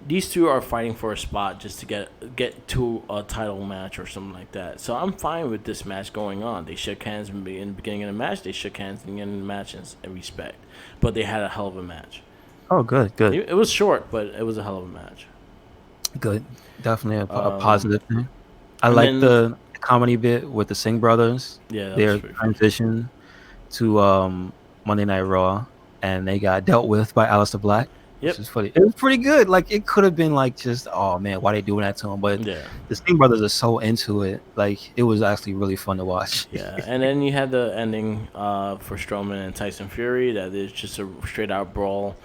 these two are fighting for a spot just to get to a title match or something like that. So I'm fine with this match going on. They shook hands in the beginning of the match. They shook hands in the end of the match in respect. But they had a hell of a match. Oh, good. It was short, but it was a hell of a match. Good, definitely a positive thing. I like the comedy bit with the Singh brothers. Yeah, their transition to Monday Night Raw, and they got dealt with by Aleister Black. Yep. Which is funny. It was pretty good. Like it could have been like just, oh man, why they doing that to him? But the Singh brothers are so into it. Like it was actually really fun to watch. Yeah, and then you had the ending for Strowman and Tyson Fury. That is just a straight out brawl.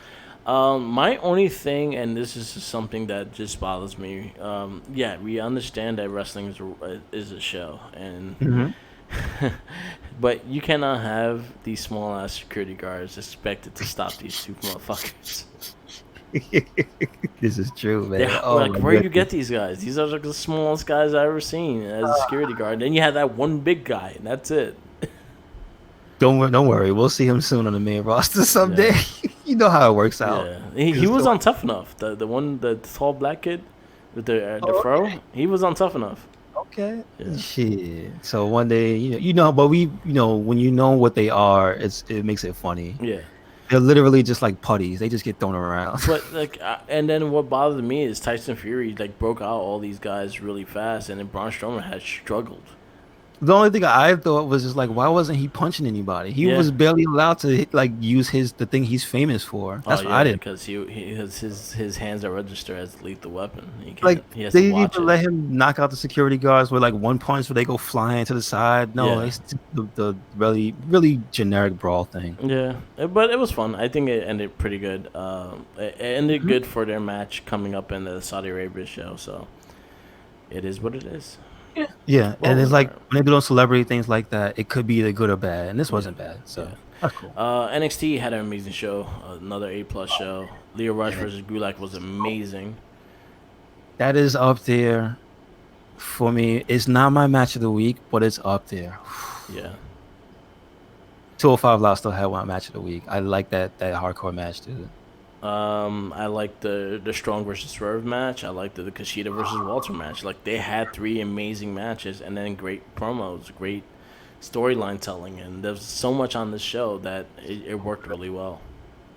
My only thing, and this is something that just bothers me. We understand that wrestling is a show, and but you cannot have these small ass security guards expected to stop these two motherfuckers. This is true, man. Where do you get these guys? These are like the smallest guys I've ever seen as a security guard. Then you have that one big guy, and that's it. Don't worry. We'll see him soon on the main roster someday. Yeah. You know how it works out. Yeah. He was on Tough Enough. The tall black kid with the fro. Okay. He was on Tough Enough. Okay. Yeah. Shit. So one day, but when you know what they are, it makes it funny. Yeah. They're literally just like putties. They just get thrown around. But like, and then what bothered me is Tyson Fury like broke out all these guys really fast, and then Braun Strowman had struggled. The only thing I thought was just like, why wasn't he punching anybody? He Yeah. was barely allowed to like use the thing he's famous for. Oh That's what I yeah, didn't because his hands are registered as lethal weapon. like. He has They to didn't watch even it. let him knock out the security guards with like one punch where they go flying to the side. No, Yeah. it's just the really really generic brawl thing. Yeah, but it was fun. I think it ended pretty good. It ended Mhm. good for their match coming up in the Saudi Arabia show. So it is what it is. Yeah, Well, and it's like whatever. when they do those celebrity things like that, it could be either good or bad, and this Yeah, wasn't bad, yeah. so that's cool. NXT had an amazing show. Another A+ show. Leo Rush Yeah. versus Gulak was amazing. That is up there for me. It's not my match of the week, but it's up there. Yeah. 205 Live still had one match of the week. I like that hardcore match, dude. I like the Strong versus Swerve match. I like the Kushida versus Walter match. Like they had three amazing matches and then great promos, great storyline telling, and there's so much on this show that it worked really well.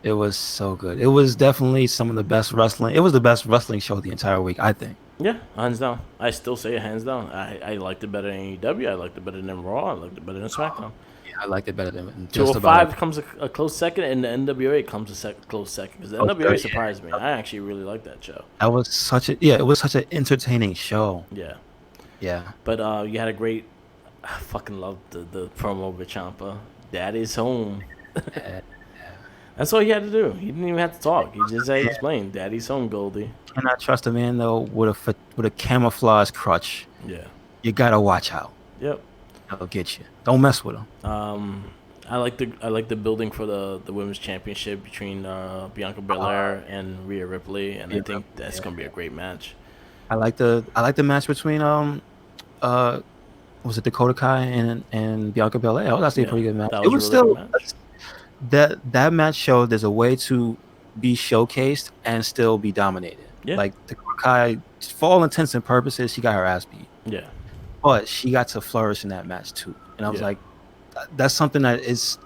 It was so good. It was definitely some of the best wrestling. It was the best wrestling show the entire week, I think. Yeah, hands down. I still say it hands down. I liked it better than AEW. I liked it better than Raw. I liked it better than SmackDown. Yeah, I liked it better than just about 205 everything. comes a close second, and the NWA comes close second because the Oh, NWA yeah. surprised me. I actually really liked that show. That was such a It was such an entertaining show. Yeah, Yeah. but you had a great. I fucking loved the promo with Ciampa. Daddy's home. Yeah. That's all he had to do. He didn't even have to talk. He just had to explain. Daddy's home, Goldie. Cannot trust a man though with a camouflage crutch. Yeah. You gotta watch out. Yep. That'll get you. Don't mess with him. I like the building for the women's championship between Bianca Belair and Rhea Ripley, and I Yeah, think that's yeah. gonna be a great match. I like the match between uh was it Dakota Kai and Bianca Belair? That was actually a Yeah, pretty good match. that It was a was really good still match. that match showed there's a way to be showcased and still be dominated. Yeah, Like Dakota Kai, for all intents and purposes, she got her ass beat, yeah, but she got to flourish in that match too. And I was yeah, like, that's something that is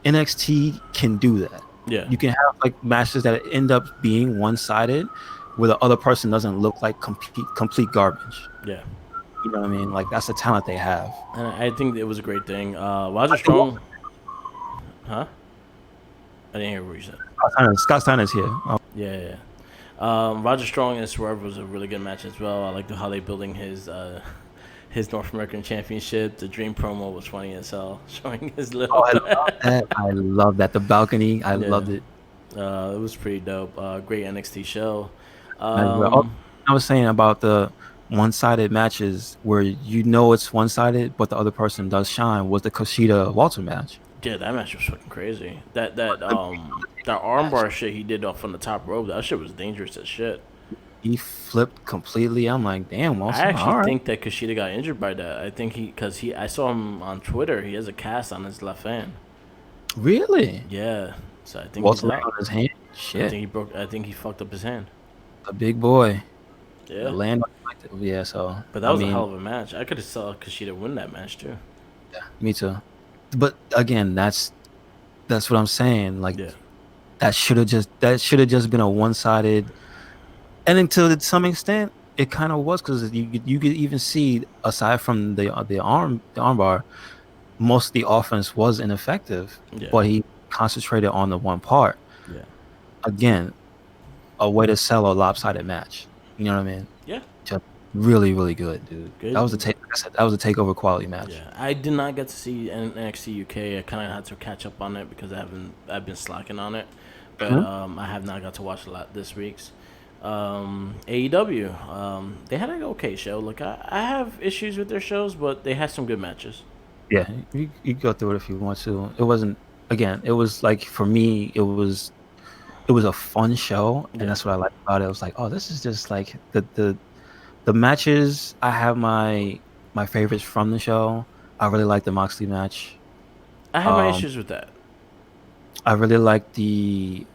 NXT can do that. yeah, You can have like matches that end up being one sided, where the other person doesn't look like complete garbage. yeah. You know what I mean? Like that's the talent they have. And I think it was a great thing. Roger Strong, huh? I didn't hear what you said. Scott Steiner's here. Yeah, yeah. Roger Strong and Swerve was a really good match as well. I like how they building his North American Championship. The Dream promo was funny as hell, showing his Oh, little. I love that. I love that. The balcony. I Yeah, loved it. it was pretty dope. Great NXT show. Oh, I was saying about the one-sided matches where you know it's one-sided, but the other person does shine. Was the Kushida Walter match? Yeah, that match was fucking crazy. That armbar shit he did off on the top rope. That shit was dangerous as shit. He flipped completely. I'm like, damn, I Walter. actually All right. think that Kushida got injured by that. I think I saw him on Twitter. He has a cast on his left hand. Really? Yeah, so I think he's Walter on out. his hand. I Shit. think he broke. I think he fucked up his hand. A big boy. The Yeah, land. Yeah. So but that I was a mean, hell of a match. I could have saw Kushida win that match too. yeah, me too. But again, that's what I'm saying. Like Yeah, that should have just been a one-sided. And until to some extent, it kind of was because you could even see aside from the armbar, most of the offense was ineffective, yeah, but he concentrated on the one part. yeah, Again, a way to sell a lopsided match. You know what I mean? yeah. Just really, really good, dude. Good. That was like I said, that was a takeover quality match. Yeah, I did not get to see NXT UK. I kind of had to catch up on it because I've been slacking on it, but Mhm. I have not got to watch a lot this week's. AEW, they had an okay show. Like I have issues with their shows, but they had some good matches. Yeah, you go through it if you want to. It wasn't again. It was like for me, it was a fun show, and Yeah, that's what I like about it. I was like, oh, this is just like the matches. I have my favorites from the show. I really like the Moxley match. I have my Um, issues with that. I really like the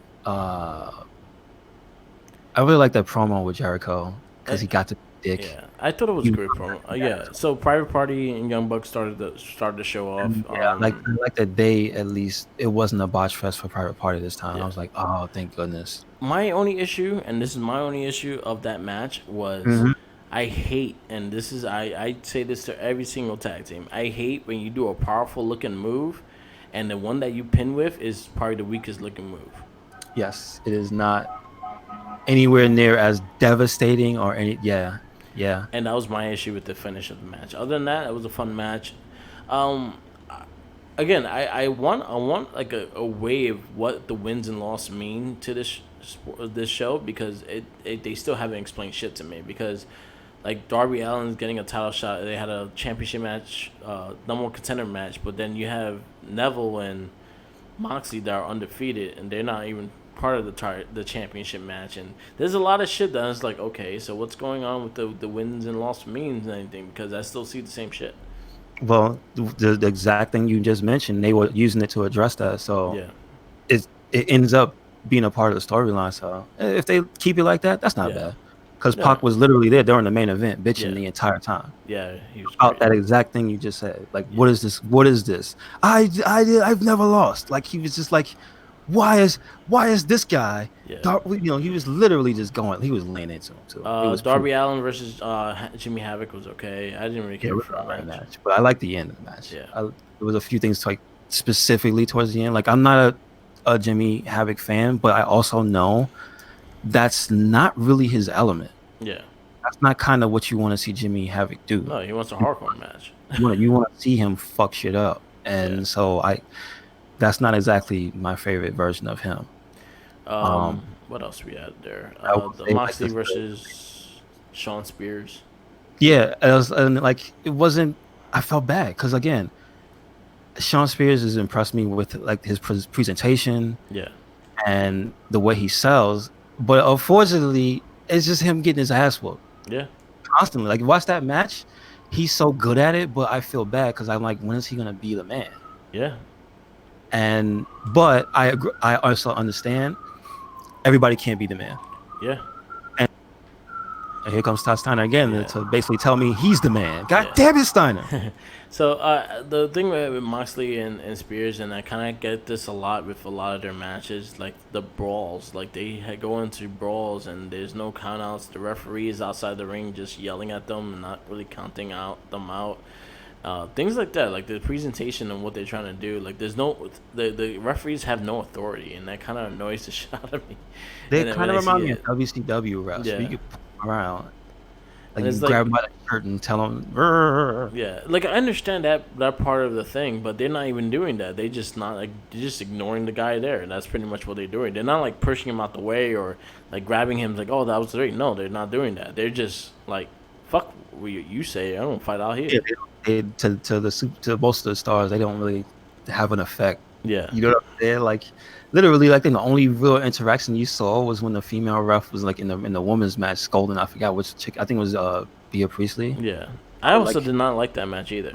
I really like that promo with Jericho because I, he got to dick. Yeah, I thought it was He a was great promo. an Yeah, asshole. so Private Party and Young Bucks started the show off. And yeah, I like that they at least it wasn't a botch fest for Private Party this time. I Yeah, was like, oh, thank goodness. my only issue, and this is my only issue of that match was, Hmm. I hate, and this is I say this to every single tag team. I hate when you do a powerful looking move, and the one that you pin with is probably the weakest looking move. Yes, it is not anywhere near as devastating or any. Yeah, yeah. And that was my issue with the finish of the match. Other than that, it was a fun match. Um, Again, I want like a way of what the wins and loss mean to this show, because they still haven't explained shit to me, because like Darby Allin's getting a title shot. They had a championship match, number one contender match, but then you have Neville and Moxley that are undefeated, and they're not even part of the championship match. And there's a lot of shit that is like, okay, so what's going on with the wins and loss means and anything? Because I still see the same shit. Well, the exact thing you just mentioned, they were using it to address that. So Yeah, it ends up being a part of the storyline. So if they keep it like that, that's not yeah, bad. Because yeah, Pac was literally there during the main event, bitching yeah, the entire time yeah. He was about great. that exact thing you just said. Like, Yeah, what is this? What is this? I've never lost. Like he was just like, why is this guy? yeah. He was literally just going. He was laying into him too. It was pretty. Darby Allen versus Jimmy Havoc was okay. I didn't really Yeah, it care was for the all right match. match, but I like the end of the match. Yeah, There was a few things like specifically towards the end. Like I'm not a Jimmy Havoc fan, but I also know that's not really his element. yeah. That's not kind of what you want to see Jimmy Havoc do. No, he wants a hardcore match. You want to see him fuck shit up, Yeah. and so that's not exactly my favorite version of him. What else we had there? I would The say like Moxley versus Sean Spears. yeah, and like it wasn't. I felt bad because again, Sean Spears has impressed me with like his presentation Yeah, and the way he sells, but unfortunately, it's just him getting his ass whooped yeah, constantly. Like watch that match, he's so good at it, but I feel bad because I'm like, when is he gonna be the man? yeah, But I agree, I also understand everybody can't be the man. yeah, And here comes Todd Steiner again yeah, to basically tell me he's the man. God yeah. damn it, Steiner. So the thing with Moxley and Spears, and I kind of get this a lot with a lot of their matches, like the brawls. Like they go into brawls and there's no countouts. The referee is outside the ring just yelling at them and not really counting them out. Things like that, like the presentation and what they're trying to do. Like there's no the referees have no authority, and that kind of annoys the shit out of me. They And then when kind of I remind see me it, of WCW refs. yeah, You could put them around. Like and you it's like, grab them by the shirt and tell them, "Rrr." yeah, like I understand that part of the thing, but they're not even doing that. They just not like they're just ignoring the guy there, and that's pretty much what they're doing. They're not like pushing him out the way or like grabbing him like, oh, that was great. No, they're not doing that. They're just like, fuck what you say. I don't fight out here. Yeah, to most of the stars, they don't really have an effect. Yeah, You know what I'm saying? Like literally, like the only real interaction you saw was when the female ref was like in the women's match scolding. I forgot which chick. I think it was Bea Priestley. yeah. I also Like did not like that match either.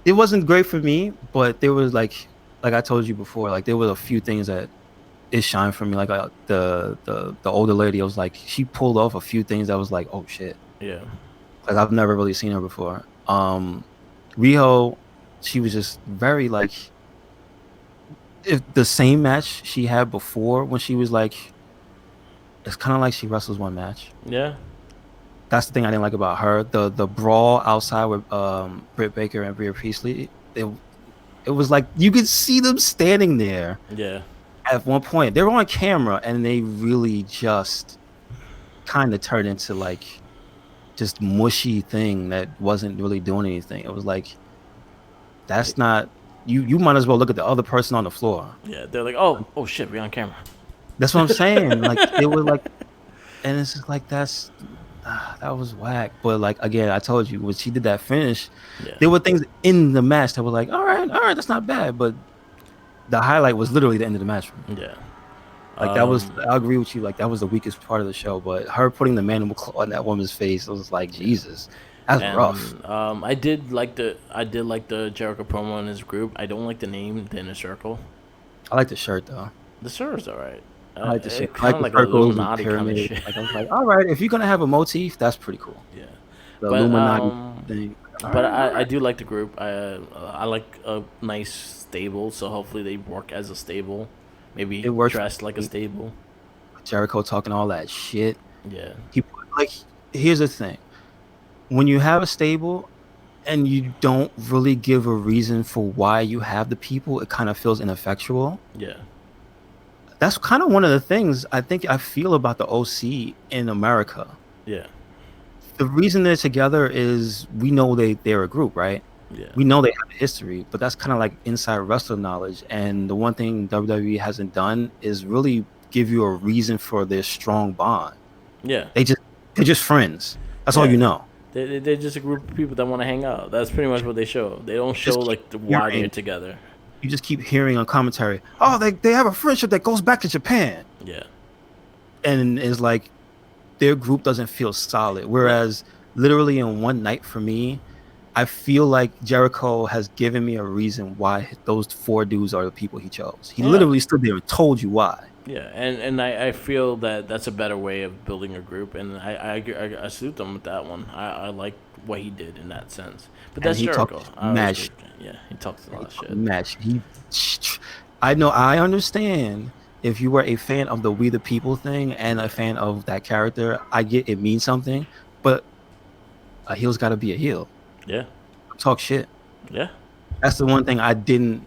it wasn't great for me, but there was like I told you before, like there were a few things that it shined for me. Like the older lady, I was like she pulled off a few things that was like, oh shit. Yeah, Like I've never really seen her before. Riho, she was just very like if the same match she had before when she was like it's kind of like she wrestles one match. yeah, That's the thing I didn't like about her. The brawl outside with Britt Baker and Bea Priestley, it was like you could see them standing there yeah, at one point. They were on camera and they really just kind of turned into like just mushy thing that wasn't really doing anything. It was like that's not you might as well look at the other person on the floor. yeah. They're like, oh shit, we on camera. That's what I'm saying. Like it was like and it's just like that was whack. But like again, I told you when she did that finish, Yeah, there were things in the match that were like, all right, that's not bad. But the highlight was literally the end of the match for me. yeah. Like that was, I agree with you. Like that was the weakest part of the show. But her putting the mandible claw on that woman's face, it was like Jesus, that's rough. And I did like the Jericho promo in his group. I don't like the name, the Inner Circle. I like the shirt though. The shirt's alright. I like the shape. It I kind like of the like a circles and Illuminati kind of pyramid. shit. Like I was like, all right, if you're gonna have a motif, that's pretty cool. Yeah, The but Illuminati thing. All but right, all I right. do like the group. I like a nice stable, so hopefully they work as a stable, It maybe worked for dressed like a me. stable. Jericho talking all that shit. Yeah, He like here's the thing. When you have a stable and you don't really give a reason for why you have the people, it kind of feels ineffectual. yeah, That's kind of one of the things I think I feel about the OC in America. yeah, The reason they're together is we know they're a group, right? yeah, We know they have a history, but that's kind of like inside wrestling knowledge. And the one thing WWE hasn't done is really give you a reason for their strong bond. yeah, They just they're just friends. That's all you yeah. know. They're just a group of people that want to hang out. That's pretty much what they show. They don't show Just keep like why they're hearing together. you just keep hearing on commentary, oh, they have a friendship that goes back to Japan. Yeah, And it's like their group doesn't feel solid. no, Whereas literally in one night for me, I feel like Jericho has given me a reason why those four dudes are the people he chose. He yeah, literally stood there and told you why. yeah. And I feel that that's a better way of building a group, and I salute them with that one. I like what he did in that sense. But And that's he Jericho. talked I always match. think, yeah, he talks a lot He of talked shit. match. I know. I understand if you were a fan of the We the People thing and a fan of that character. I get it means something, but a heel's got to be a heel. Yeah, Talk shit. yeah, That's the one thing I didn't,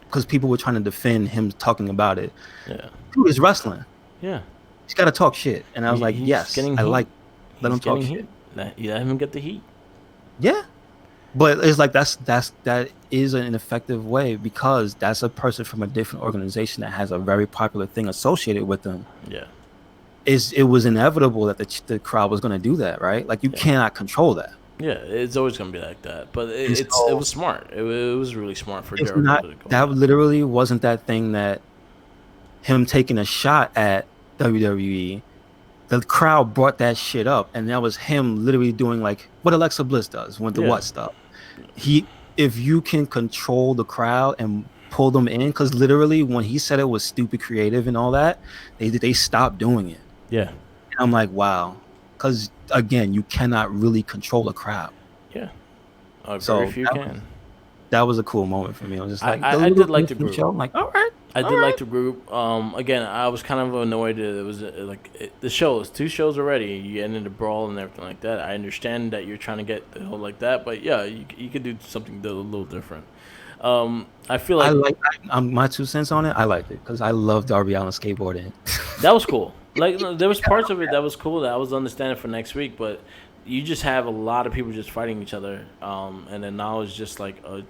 because people were trying to defend him talking about it. yeah, Dude is wrestling. yeah. He's got to talk shit. And I was like, He's yes, getting I heat. like, let He's him talk getting heat. shit. You let him get the heat. Yeah. But it's like that is an effective way because that's a person from a different organization that has a very popular thing associated with them. Yeah, It was inevitable that the crowd was going to do that, right? Like you yeah, cannot control that. yeah. It's always gonna be like that. But And it so was smart. It was really smart for it's Jericho not to go that that. literally wasn't that thing that him taking a shot at WWE. The crowd brought that shit up, and that was him literally doing like what Alexa Bliss does with the Yeah, what stuff. If you can control the crowd and pull them in, because literally when he said it was stupid creative and all that, they stopped doing it. yeah, And I'm like, wow, because again, you cannot really control a crowd. yeah. Very So few can. that was a cool moment for me. I was just like the I little did like the from group. show. I'm like, all right, I all did like right. the group. Again, I was kind of annoyed that it was the shows, two shows already. You ended a brawl and everything like that. I understand that you're trying to get the whole like that, but yeah, you could do something a little different. I feel I like like my 2 cents on it. I liked it because I love Darby Allin skateboarding. that was cool. Like no, there was parts of it that was cool that I was understanding for next week, but you just have a lot of people just fighting each other, and then now it's just like a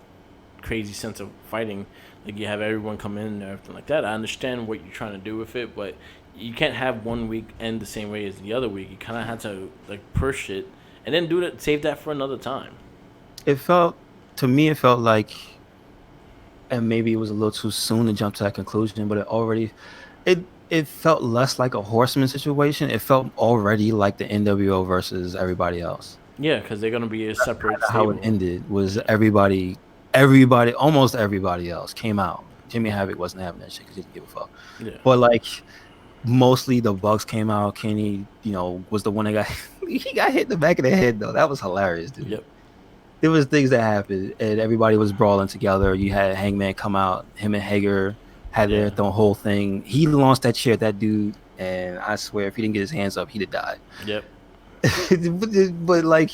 crazy sense of fighting. Like you have everyone come in and everything like that. I understand what you're trying to do with it, but you can't have one week end the same way as the other week. You kind of have to like push it and then do it. Save that for another time. It felt to me, it felt like, and maybe it was a little too soon to jump to that conclusion, but it it felt less like a Horseman situation. It felt already like the NWO versus everybody else. Yeah, because they're gonna be a separate How it stable. ended was Yeah, almost everybody else came out. Jimmy Havoc wasn't having that shit because he didn't give a fuck. yeah, But like mostly the Bucks came out. Kenny, was the one that got he got hit in the back of the head though. That was hilarious, dude. yep, There was things that happened, and everybody was brawling together. You had Hangman come out, him and Hager had yeah, the whole thing. He launched that chair at that dude, and I swear if he didn't get his hands up, he'd have died. yep, but like,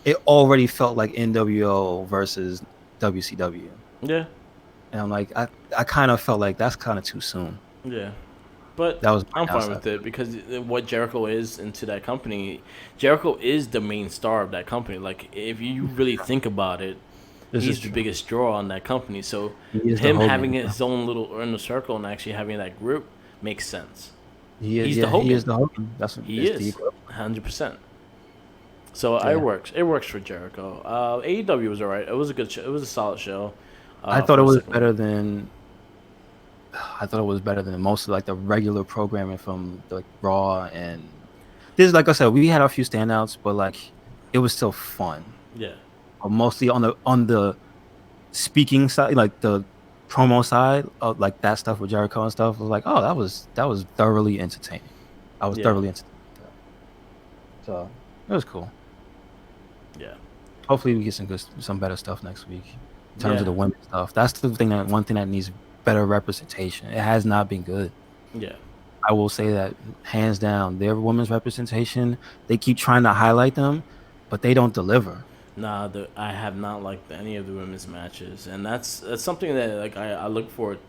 it already felt like NWO versus WCW, yeah, and I'm like, I kind of felt like that's kind of too soon. yeah. But That was my I'm fine downside. with it because what Jericho is into that company, Jericho is the main star of that company. Like if you really think about it, This is he's the true. biggest draw on that company. So He is the him having Hogan. his own little inner circle and actually having that group makes sense. He is, He's the yeah, he is Hogan. the Hogan. That's what He it's the is, 100%. So it yeah. works. It works for Jericho. AEW was alright. It was a good show. It was a solid show. I thought For it a was second. better than most of like the regular programming from like Raw and this. Like I said, we had a few standouts, but like it was still fun. Yeah. Mostly on the speaking side, like the promo side of like that stuff with Jericho and stuff was like, oh, that was thoroughly entertaining. I was Yeah. thoroughly entertained. So it was cool. Yeah. Hopefully we get some better stuff next week in terms of Yeah. the women's stuff. That's the thing that one thing that needs better representation. It has not been good. Yeah. I will say that hands down. Their women's representation, they keep trying to highlight them, but they don't deliver. Nah, I have not liked any of the women's matches, and that's something that like I look forward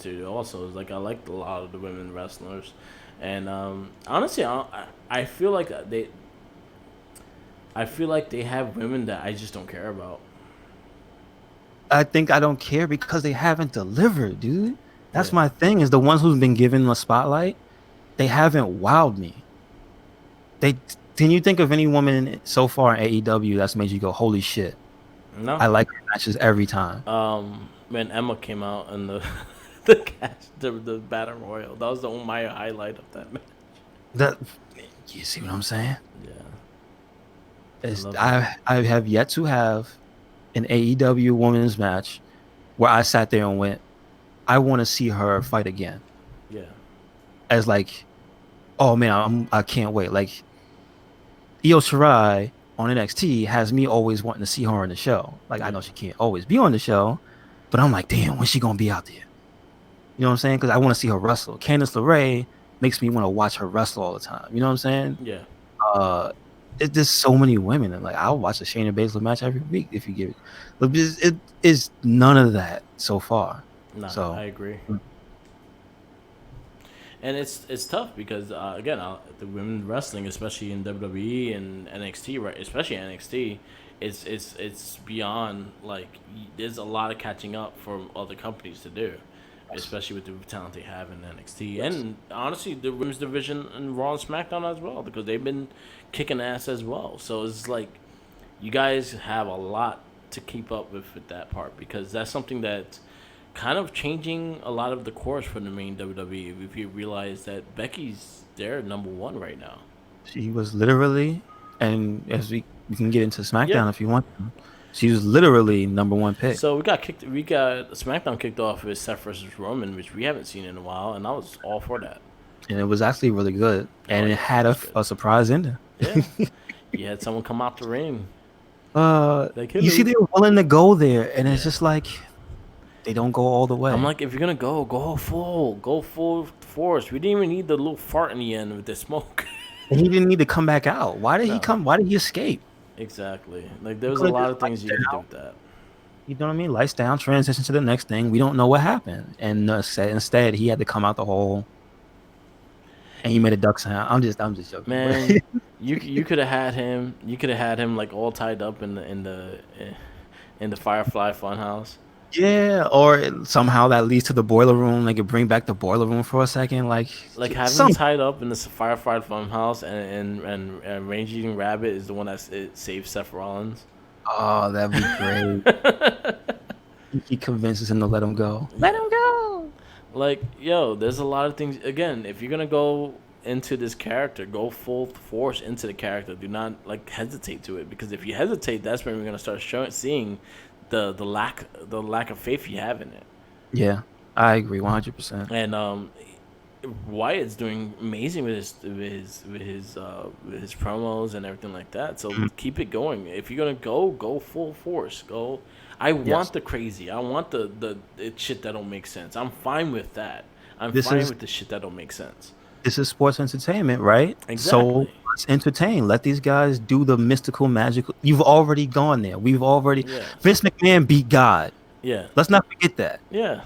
to. Also, is like I liked a lot of the women wrestlers, and honestly, I feel like they have women that I just don't care about. I think I don't care because they haven't delivered, dude. That's Yeah. my thing. Is the ones who's been given the spotlight, they haven't wowed me. They Can you think of any woman so far in AEW that's made you go, holy shit? No. I like her matches every time. When Emma came out in the the battle royal, that was the only my highlight of that match. That You see what I'm saying? Yeah. It's, love I have yet to have an AEW women's match where I sat there and went, I want to see her fight again. Yeah. As like, oh man, I can't wait. Like Io Shirai on NXT has me always wanting to see her on the show. Like I Yeah. know she can't always be on the show, but I'm like, damn, when's she gonna be out there? You know what I'm saying? Because I want to see her wrestle. Candice LeRae makes me want to watch her wrestle all the time. You know what I'm saying? Yeah. Uh, it's just so many women, and like I'll watch a Shayna Baszler match every week if you give it. But it is none of that so far. Nah, So I agree. And it's tough because again, the women wrestling, especially in WWE and NXT, right? Especially NXT, it's beyond like there's a lot of catching up for other companies to do, especially with the talent they have in NXT, yes. and honestly, the women's division in Raw and SmackDown as well because they've been kicking ass as well. So it's like you guys have a lot to keep up with that part because that's something that kind of changing a lot of the course for the main WWE. If you realize that Becky's their number one right now. She was literally, and as we can get into Yeah. SmackDown if you want to, she was literally number one pick. So we got SmackDown kicked off with Seth versus Roman, which we haven't seen in a while, and I was all for that. And it was actually really good, Oh and it yeah, it had was good. a surprise ending. Yeah, you had someone come out the ring like You see, hello. they're willing to go there, and it's Yeah, just like they don't go all the I'm way. like, if you're gonna go full force. We didn't even need the little fart in the end with the smoke. And he didn't need to come back out. Why did he No, come? Why did he escape? exactly. Like there He was a could have lot just of things lights you could do down. with that. You know what I mean? Lights down, transition to the next thing. We don't know what happened, and instead he had to come out the hole, and he made a duck sound. I'm just joking, but Man, you could have had him. You could have had him like all tied up in the Firefly Funhouse. yeah. Or somehow that leads to the boiler room. They could bring back the boiler room for a second, like Like have him some. tied up in the Firefly Funhouse, and Range Eating Rabbit is the one that saves Seth Rollins. Oh, that'd be great. He convinces him to let him go. Let Yeah. him go. Like, yo, there's a lot of things. Again, if you're gonna go into this character, go full force into the character. Do not like hesitate to it because if you hesitate, that's when we're gonna start seeing the lack of faith you have in it. Yeah, I agree 100%. And Wyatt's doing amazing with his promos and everything like that. So keep it going. If you're gonna go full force. Go. I Yes. want the crazy. I want the shit that don't make sense. I'm fine with that. I'm This fine is with the shit that don't make sense. this is sports entertainment, right? So Exactly. let's entertain. Let these guys do the mystical, magical. You've already gone there. We've already Yeah. Vince McMahon beat God. Yeah. Let's not forget that. Yeah.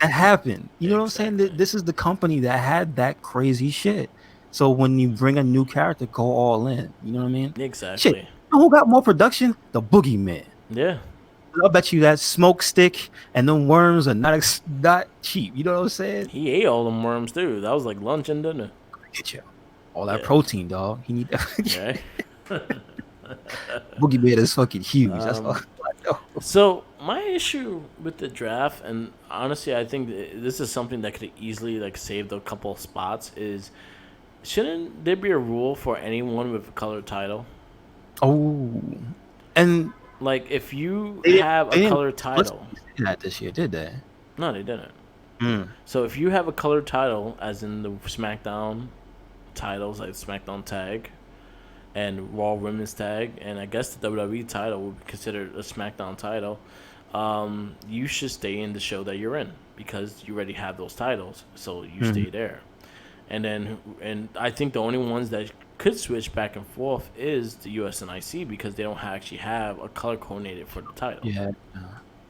That happened. You know what I'm saying? Exactly. This is the company that had that crazy shit. So when you bring a new character, go all in. You know what I mean? Shit. Exactly. You know who got more production? The Boogeyman. Yeah. I'll bet you that smoke stick and them worms are not cheap. You know what I'm saying? He ate all them worms too. That was like lunch and dinner. Get you all that Yeah. protein, dog. He need that. Right. Boogeyman is fucking huge. That's all I know. So my issue with the draft, and honestly, I think this is something that could easily like save a couple of spots. Is shouldn't there be a rule for anyone with a colored title? Oh, and Like if you they have a didn't colored title, say that this year, did they? No, they didn't. Mm. So if you have a colored title, as in the SmackDown titles, like SmackDown Tag and Raw Women's Tag, and I guess the WWE title would be considered a SmackDown title, you should stay in the show that you're in because you already have those titles, so you Mm. stay there. And I think the only ones that could switch back and forth is the US and IC because they don't actually have a color coordinated for the title. Yeah.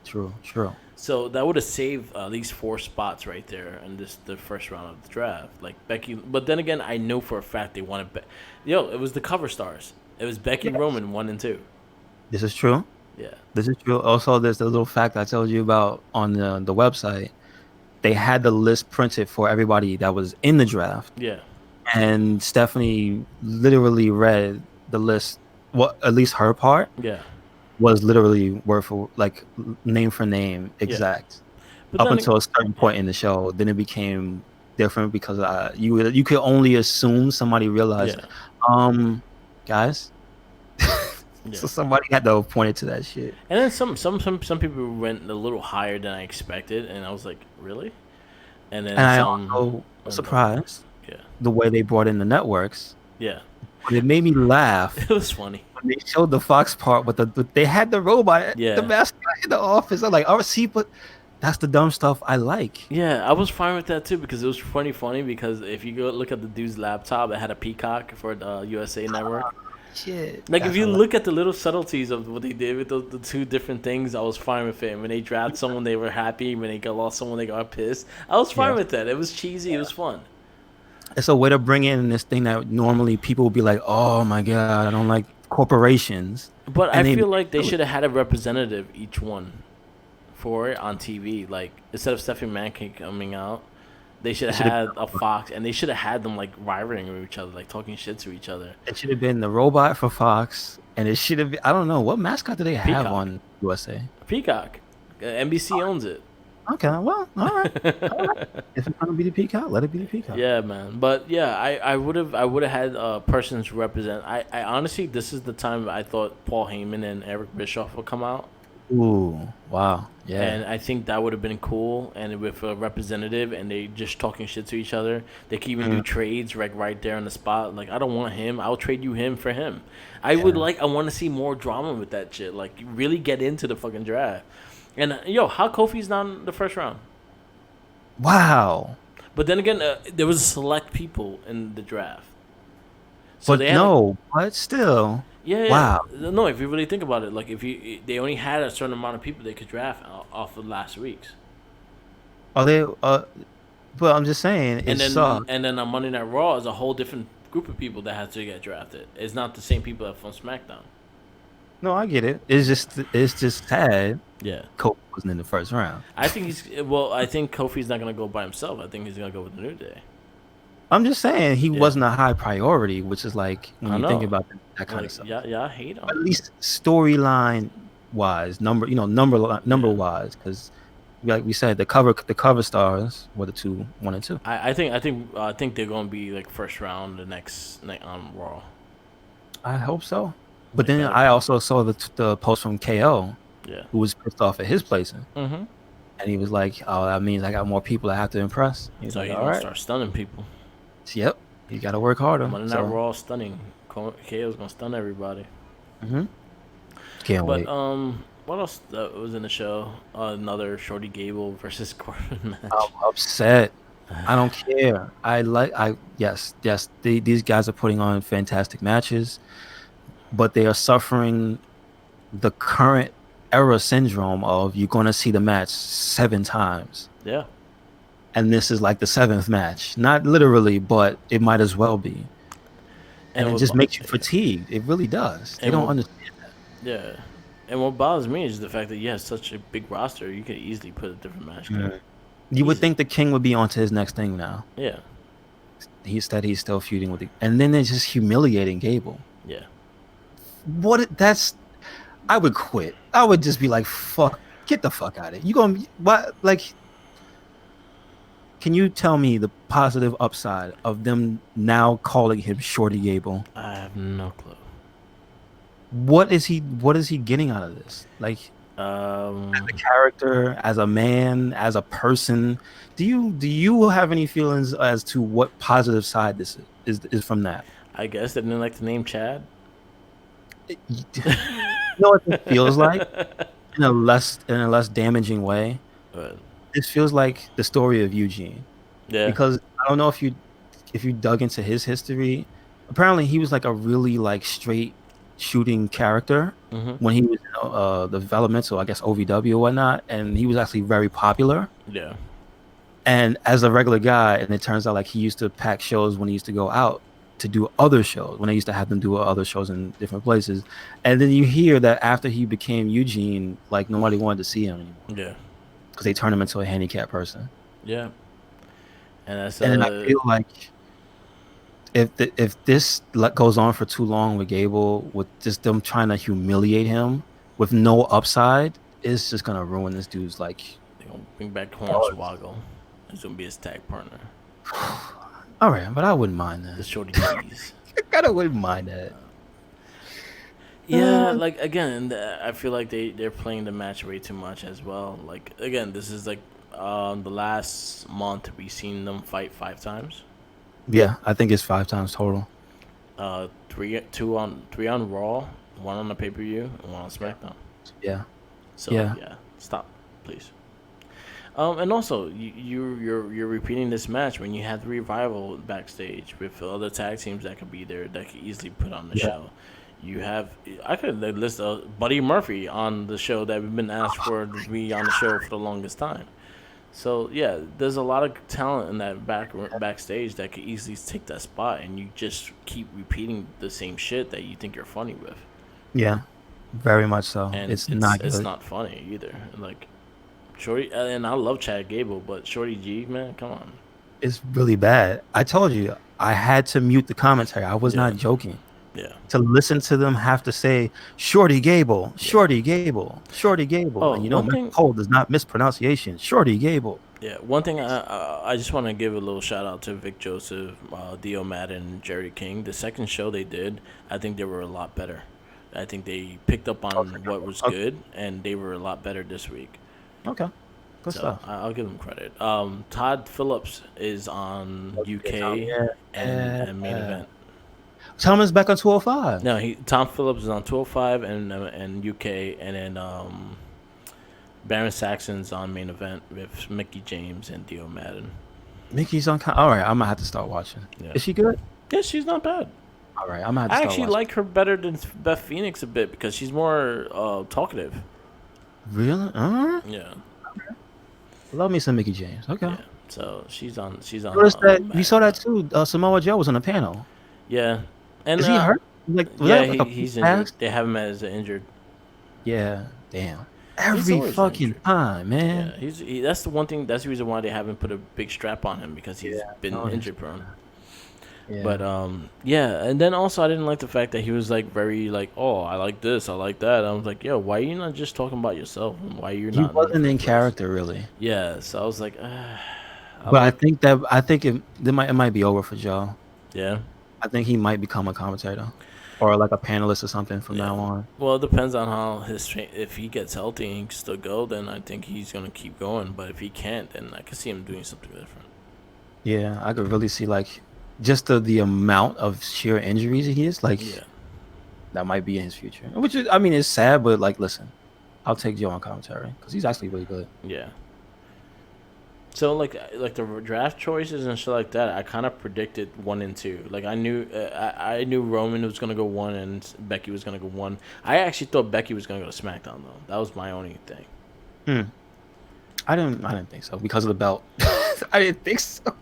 True. True. So that would have saved at least 4 spots right there in the first round of the draft. Like Becky, but then again, I know for a fact they wanted. It was the cover stars. It was Becky Yes. Roman 1 and 2. This is true. Yeah, This is true. Also, there's the little fact I told you about on the website. They had the list printed for everybody that was in the draft, yeah, and Stephanie literally read the list. Well, at least her part yeah, was literally word for like name for name yeah. exact But up then, until a certain point in the show. Then it became different because you could only assume somebody realized, yeah, guys. yeah. So somebody had to point it to that shit. And then some people went a little higher than I expected, and I was like, really? And And then I some also was went lower. surprised Yeah, the way they brought in the networks. yeah. But it made me laugh It was funny. when they showed the Fox part with they had the robot, the Yeah. mascot in the office. I'm like, oh, see, but that's the dumb stuff I like. Yeah, I was fine with that too because it was funny because if you go look at the dude's laptop, it had a peacock for the USA Network. Shit, Like if that's you hilarious. look at the little subtleties of what they did with the two different things, I was fine with it. And when they drafted someone, they were happy. When they got lost someone, they got pissed. I was fine Yeah. with that. It was cheesy. It was fun. It's a way to bring in this thing that normally people would be like, oh my God, I don't like corporations. But I And they feel like they do it. should have had a representative each one for it on TV. Like instead of Stephanie Manking coming out, they should It have should had have a Fox, and they should have had them like rivaling with each other, like talking shit to each other. it should have been the robot for Fox, and it should have been, I don't know what mascot do they have Peacock. on USA. Peacock. NBC owns it. Okay, well, all right. If it's gonna be the Peacock, let it be the Peacock. Yeah, man. But yeah, I would have had persons represent. I honestly, this is the time I thought Paul Heyman and Eric Bischoff would come out, Ooh, wow, yeah. and I think that would have been cool. And with a representative, and they just talking shit to each other. They can even do trades right there on the spot. Like I don't want him. I'll trade you him for him. I want to see more drama with that shit. Like really get into the fucking draft. And how Kofi's not in the first round? Wow. But then again, there was select people in the draft. So But they had no, but still, yeah, yeah. wow. No, if you really think about it, like they only had a certain amount of people they could draft off of last week's, Are they? But I'm just saying, it sucks. and then on Monday Night Raw is a whole different group of people that has to get drafted. It's not the same people that from SmackDown. No, I get it. It's just sad. Yeah, Kobe wasn't in the first round. I think I think Kofi's not gonna go by himself. I think he's gonna go with the New Day. I'm just saying he Yeah. wasn't a high priority, which is like when I you think know. about that kind Like, of stuff. yeah, I hate him. At least storyline wise, number wise, because like we said, the cover stars were the 1 and 2. I think they're gonna be like first round the next night on Raw. I hope so. But They then better I be. also saw the post from KO, Yeah. who was pissed off at his placing, Mm-hmm. and he was like, "Oh, that means I got more people I have to impress." He's So like, he's "All gonna right, start stunning people. yep, you got to work harder." Monday Night Raw stunning. KO's gonna stun everybody. Mm-hmm. Can't But wait. what else was in the show? Another Shorty Gable versus Corbin match. I'm upset. I don't care. Yes. These guys are putting on fantastic matches, but they are suffering the current era syndrome of you're going to see the match 7 times. Yeah. And this is like the 7th match. Not literally, but it might as well be. And it just makes you fatigued. It really does. They don't understand that. Yeah. And what bothers me is the fact that you have such a big roster, you could easily put a different match. You would think the King would be on to his next thing now. Yeah. He's still feuding with and then they're just humiliating Gable. Yeah. I would quit. I would just be like, fuck, get the fuck out of it. You gonna what like can you tell me the positive upside of them now calling him Shorty Gable? I have no clue. What is he getting out of this? Like As Um, a character, as a man, as a person? Do you have any feelings as to what positive side this is from that? I guess they didn't like the name Chad. You know what this feels like in a less damaging way? But This feels like the story of Eugene, yeah. because I don't know if you dug into his history. Apparently, he was like a really like straight shooting character Mm-hmm. when he was in the developmental, I guess OVW or whatnot, and he was actually very popular. Yeah. And as a regular guy, and it turns out like he used to pack shows when he used to go out to do other shows, when they used to have them do other shows in different places. And then you hear that after he became Eugene, like nobody wanted to see him anymore Yeah. because they turned him into a handicapped person. Yeah. And that's And then I feel like if this goes on for too long with Gable, with just them trying to humiliate him with no upside, it's just gonna ruin this dude's like. they gonna bring back Buzz. Hornswoggle. He's gonna be his tag partner. All right, but I wouldn't mind The that. Shorty G's. I kind of wouldn't mind that. Yeah, Uh, like again, I feel like they're playing the match way too much as well. Like again, this is like the last month we've seen them fight 5 times. yeah, I think it's 5 times total. Three on Raw, one on the pay per view, and one on SmackDown. Yeah, So yeah, yeah, stop, please. And also you're repeating this match when you had the Revival backstage with other tag teams that could be there that could easily put on the yeah. show. You have I could list Buddy Murphy on the show that we've been asked for to be on the show for the longest time. So yeah, there's a lot of talent in that backstage that could easily take that spot, and you just keep repeating the same shit that you think you're funny with, Yeah, very much so. and It's it's not it's good. not funny either. Like Shorty, and I love Chad Gable, but Shorty G, man, come on. It's really bad. I told you I had to mute the commentary. I was Yeah, not joking. yeah, To listen to them have to say Shorty Gable, yeah. Shorty Gable, Shorty Gable, Oh, and one Michael thing, Cole does not mispronunciation. Shorty Gable. yeah, one thing I just want to give a little shout out to Vic Joseph, Dio Madden, and Jerry King. The second show they did, I think they were a lot better. I think they picked up on what was Okay, good, and they were a lot better this week. okay, good So stuff. I'll give them credit. Todd Phillips is on Okay, Tom, UK yeah. and main event. Tom is back on 205. No, Tom Phillips is on 205 and UK, and then Baron Saxon's on main event with Mickey James and Dio Madden. Mickey's on. All right, I'm gonna have to start watching. Yeah, Is she good? yeah, she's not bad. All right, I'm gonna have to I start actually watching. like her better than Beth Phoenix a bit because she's more talkative. Really? Yeah, Love me some Mickey James. Okay. yeah. So she's on. She's on Notice that you Madden saw that now. too. Samoa Joe was on the panel. Yeah, and Is he hurt? Like was yeah, that like a he's injured. pass? They have him as injured. Yeah. Damn. He's Every always fucking injured. time, Yeah, man. that's the one thing. That's the reason why they haven't put a big strap on him because he's Yeah. been Notice. injury prone. But Yeah. yeah, and then also I didn't like the fact that he was like very like, oh, I like this, I like that. I was like, yo, why are you not just talking about yourself? And why you're He not in the wasn't in first place? character really. Yeah, so I was like, I But I like, think it might be over for Joe. yeah, I think he might become a commentator or like a panelist or something from yeah. now on. Well, it depends on how if he gets healthy and he can still go, then I think he's gonna keep going. But if he can't, then I can see him doing something different. Yeah, I could really see like just the amount of sheer injuries he is like Yeah, that might be in his future. Which is, I mean, it's sad, but like, listen, I'll take Joe on commentary because he's actually really good. yeah. So like the draft choices and shit like that, I kind of predicted 1 and 2. Like I knew Roman was gonna go 1 and Becky was gonna go 1. I actually thought Becky was gonna go to SmackDown though. That was my only thing. Hmm. I didn't think so because of the belt. I didn't think so.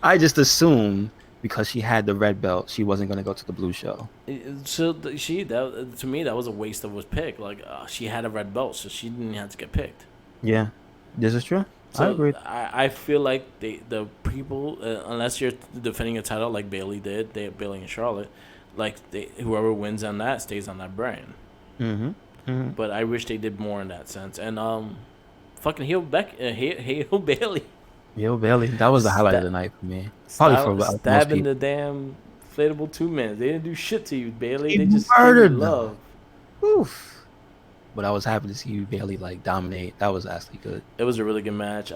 I just assumed because she had the red belt, she wasn't gonna go to the blue show. So to me that was a waste of a pick. Like she had a red belt, so she didn't have to get picked. Yeah, this is true. I So agree. I feel like the people unless you're defending a title like Bailey did, Bailey and Charlotte, like whoever wins on that stays on that brand. Mm-hmm. Mm-hmm. But I wish they did more in that sense. And fucking heel Bailey, Yo, Bailey, that was the highlight of Sta- the night for me. Probably for most stabbing people. the damn inflatable 2 minutes. They didn't do shit to you, Bailey. He They just gave you murdered them. love. Oof. but I was happy to see Bailey like dominate. That was actually good. It was a really good match.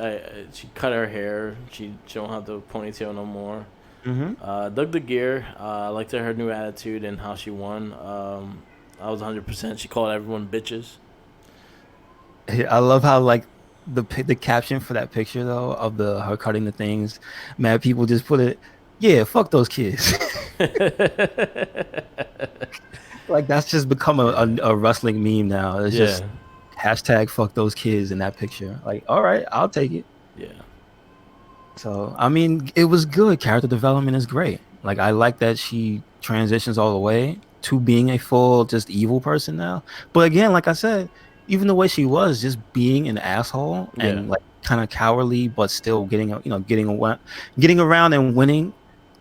She cut her hair. She don't have the ponytail no more. Mm-hmm. Dug the gear. I liked her new attitude and how she won. I was 100%. She called everyone bitches. I love how like the caption for that picture though of the her cutting the things, mad people just put it, yeah, fuck those kids. Like that's just become Yeah. a wrestling meme now. It's just Yeah. hashtag fuck those kids in that picture. Like, all right, I'll take it. Yeah. So I mean, it was good. Character development is great. Like I like that she transitions all the way to being a full just evil person now. But again, like I said, even the way she was just being an asshole Yeah. and like kind of cowardly, but still getting around and winning,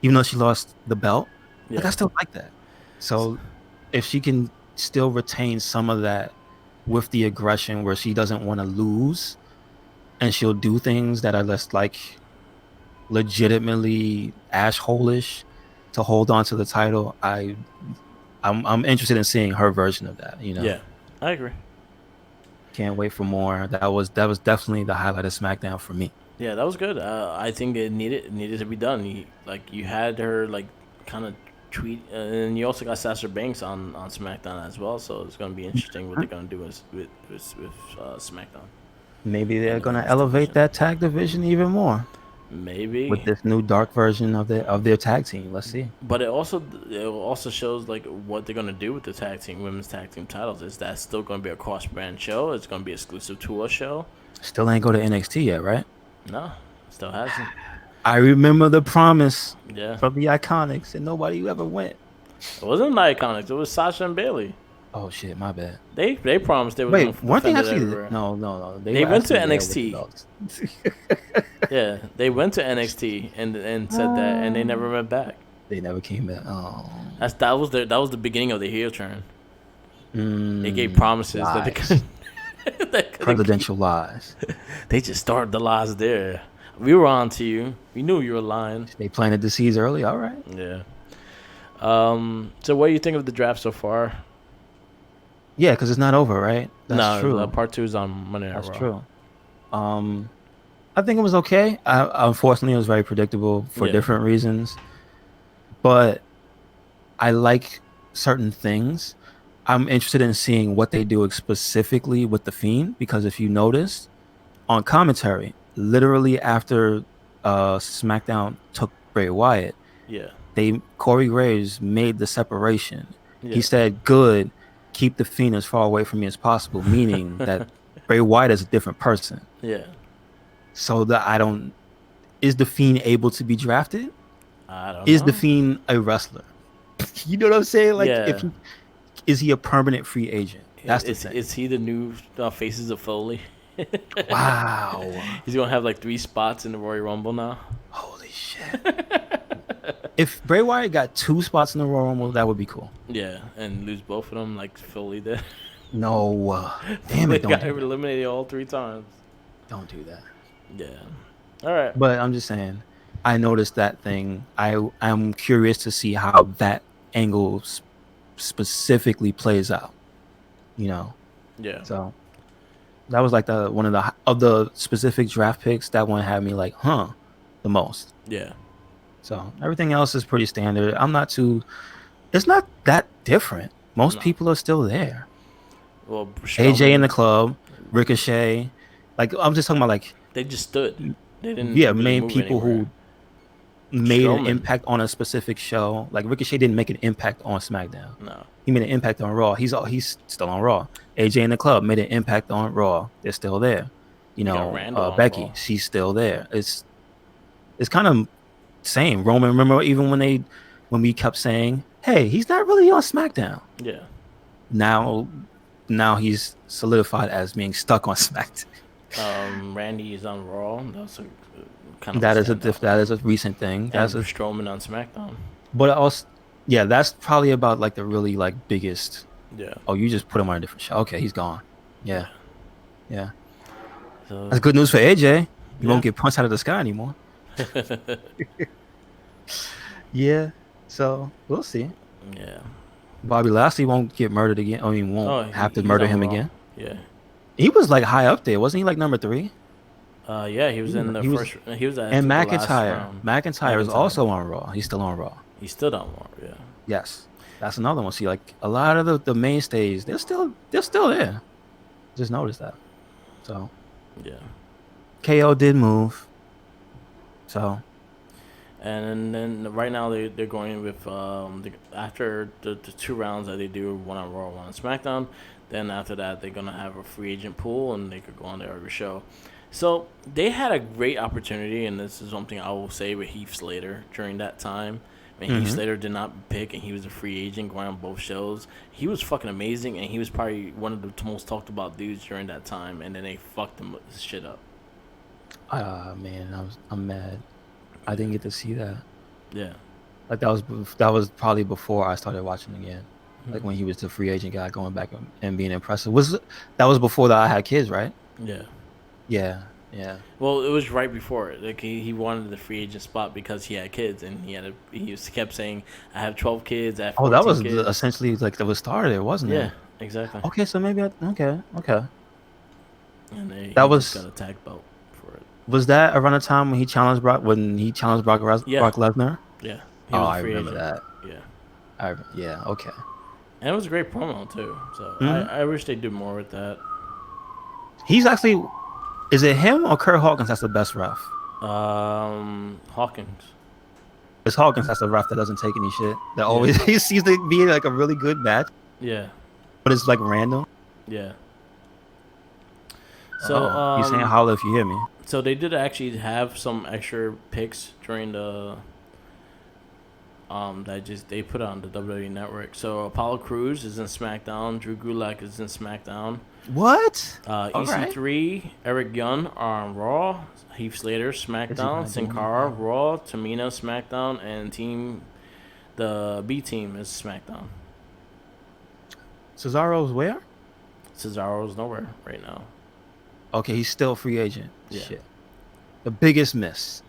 even though she lost the belt. Like I Yeah. still like that. So if she can still retain some of that with the aggression where she doesn't want to lose and she'll do things that are less like legitimately assholish to hold on to the title. I'm interested in seeing her version of that. Yeah. I agree. Can't wait for more. That was definitely the highlight of SmackDown for me. Yeah, that was good. I think it needed to be done. You had her like kind of tweet, and you also got Sasha Banks on SmackDown as well. So it's gonna be interesting what they're gonna do with SmackDown Maybe they're and the gonna women's elevate division. that tag division even more with Maybe, this new dark version of their tag team. Let's see. but it also shows like what they're gonna do with the women's tag team titles. Is that still gonna be a cross brand show? It's gonna be exclusive to a show. Still ain't go to NXT yet, right? No, still hasn't. I remember the promise Yeah, from the Iconics, and nobody ever went. it wasn't the Iconics. It was Sasha and Bailey. Oh shit, my bad. They promised they was gonna Wait, weren't they defend it actually? everywhere. No. They They were went to actually there with the NXT. belts. Yeah, they went to NXT and said that, and they never went back. They never came back. Oh, That was the beginning of the heel turn. They gave promises that they lies, couldn't keep. presidential lies. They just started the lies there. We were on to you. We knew you were lying. They planted the seeds early. All right. Yeah. So what do you think of the draft so far? Yeah, because it's not over, right? That's No, true. part two is on Monday Night That's Raw. true. Um, I think it was okay. Unfortunately, it was very predictable for Yeah. different reasons, but I like certain things. I'm interested in seeing what they do specifically with the Fiend because if you notice on commentary, literally after SmackDown took Bray Wyatt, Yeah. Corey Graves made the separation. He Yeah. said, "Good, keep the Fiend as far away from me as possible," meaning that Bray Wyatt is a different person. Yeah. So that I don't is the Fiend able to be drafted? I don't Is the know. Fiend a wrestler? You know what I'm saying? Like, if Yeah. he a permanent free agent? That's the Is thing. is he the new Faces of Foley? Wow. He's gonna have like 3 spots in the Royal Rumble now. Holy shit. If Bray Wyatt got 2 spots in the Royal Rumble, that would be cool. Yeah, and lose both of them like Foley did. No. Damn They it, don't got do that. eliminated all 3 times. Don't do that. Yeah. All right. But I'm just saying, I noticed that thing. I'm curious to see how that angle specifically plays out. Yeah. So that was like one of the specific draft picks. That one had me like, huh, the most. Yeah. So everything else is pretty standard. It's not that different. Most No. people are still there. Well, AJ in the Strowman, club, Ricochet. Like I'm just talking about like they just stood. They didn't yeah, really main move people anywhere. who made an Strowman. impact on a specific show. Like Ricochet didn't make an impact on SmackDown. No. He made an impact on Raw. He's still on Raw. AJ in the club made an impact on Raw. They're still there. got Randall on Becky, Raw. she's still there. It's kind of same. Roman, remember even when we kept saying, "Hey, he's not really on SmackDown." Yeah. Now he's solidified as being stuck on SmackDown. Randy is on Raw. That's a kind of That is a recent thing. and Strowman on SmackDown. But also, yeah, that's probably about like the really like biggest. Yeah. Oh, you just put him on a different show. Okay, he's gone. Yeah. So, That's good news for AJ. He Yeah. won't get punched out of the sky anymore. Yeah. So we'll see. yeah. Bobby Lashley won't get murdered again. I mean, won't have to he's murder on him Raw. again. Yeah. He was like high up there, wasn't he? Like number 3. Yeah, he was in the He was, first. He was, I and think, the last McIntyre. round. McIntyre is McIntyre. also on Raw. He's still on Raw. He still don't want. Yeah. Yes, that's another one. See, like a lot of the mainstays, they're still there. Just noticed that. So Yeah. KO did move. So And then right now they're going with after the 2 rounds that they do, one on Raw, one on SmackDown. Then after that they're gonna have a free agent pool and they could go on there every show. So they had a great opportunity, and this is something I will say with Heath Slater during that time. When Heath Slater did not pick and he was a free agent going on both shows, he was fucking amazing, and he was probably one of the most talked about dudes during that time. And then they fucked him shit up. man, I'm mad. I didn't get to see that. Yeah. Like that was probably before I started watching again. Like when he was the free agent guy going back and being impressive. That was before that I had kids, right? Yeah. Yeah, yeah. Well, it was right before it. Like he wanted the free agent spot because he had kids, and kept saying, "I have 12 kids, I have Oh, that 14 was kids." essentially like the start of it, wasn't it? Yeah, exactly. Okay, so maybe okay. And That he just got was a tag belt for it. was that around the time when he challenged Brock Yeah, Lesnar? yeah. He Oh, was a I free remember agent. that. Yeah, Yeah, okay. and it was a great promo too. So hmm I wish they do more with that. He's actually, is it him or Kurt Hawkins that's the best ref? Hawkins. It's Hawkins that's the ref that doesn't take any shit. That Yeah, always he seems to be like a really good match, yeah, but it's like random. yeah. So Oh, you saying holla if you hear me? so they did actually have some extra picks during the that just they put on the WWE Network. So Apollo Crews is in SmackDown. Drew Gulak is in SmackDown. What? All right. EC3, Eric Young are on Raw. Heath Slater SmackDown. Sin Cara Raw. Tamina SmackDown, and the B team is SmackDown. Cesaro's where? Cesaro's nowhere right now. Okay, he's still a free agent. Yeah. Shit. The biggest miss.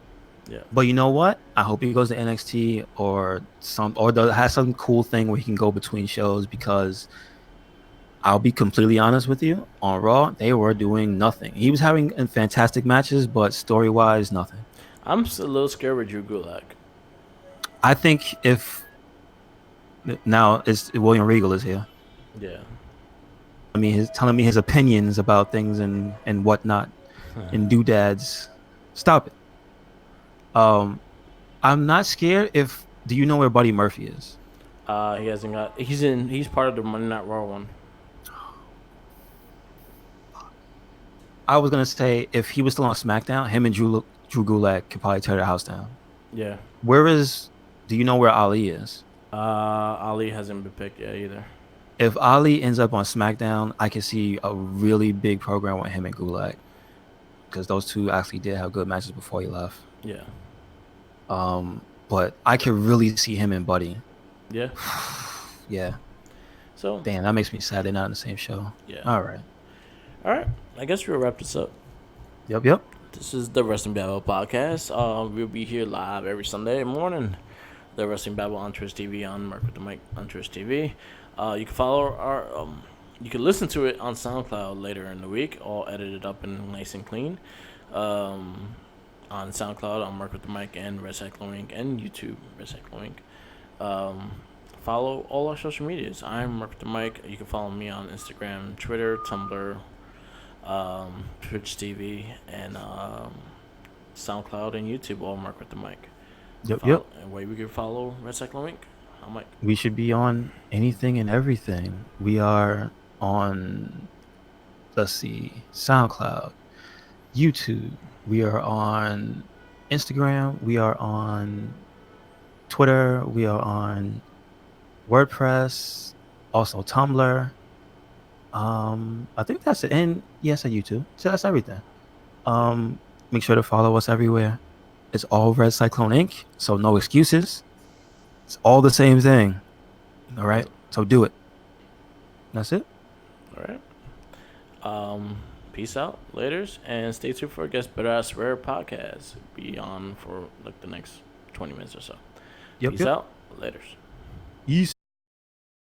Yeah. But you know what? I hope he goes to NXT or has some cool thing where he can go between shows, because I'll be completely honest with you. On Raw, they were doing nothing. He was having fantastic matches, but story-wise, nothing. I'm still a little scared with Drew Gulak. I think if now is William Regal is here. Yeah. I mean, he's telling me his opinions about things and whatnot, and doodads. Stop it. I'm not scared. Do you know where Buddy Murphy is? He hasn't got. He's part of the Monday Night Raw one. I was gonna say if he was still on SmackDown, him and Drew Gulak could probably tear the house down. Yeah. Do you know where Ali is? Ali hasn't been picked yet either. If Ali ends up on SmackDown, I can see a really big program with him and Gulak, because those two actually did have good matches before he left. Yeah. But I could really see him and Buddy. Yeah. Yeah. So damn, that makes me sad they're not in the same show. Yeah. All right. I guess we'll wrap this up. Yep. This is the Wrestling Babble podcast. We'll be here live every Sunday morning. The Wrestling Babble on Twitch TV, on Mark with the Mic on Twitch TV. You can follow our you can listen to it on SoundCloud later in the week, all edited up and nice and clean. On SoundCloud, on Mark with the Mic and Red Cyclo Inc. and YouTube, Red Cyclo Inc. Follow all our social medias. I'm Mark with the Mic. You can follow me on Instagram, Twitter, Tumblr, Twitch TV, and SoundCloud and YouTube, all Mark with the Mic. Yep. And where we can follow Red Cyclo Inc. I'm Mike. We should be on anything and everything. We are on, let's see, SoundCloud, YouTube. We are on Instagram. We are on Twitter. We are on WordPress, also Tumblr. I think that's it. And yes, at YouTube. So that's everything. Make sure to follow us everywhere. It's all Red Cyclone Inc. So no excuses. It's all the same thing. All right. So do it. That's it. All right. Peace out, laters, and stay tuned for a Guest Better Ass Rare podcast. Be on for like the next 20 minutes or so. Peace out, laters. Peace.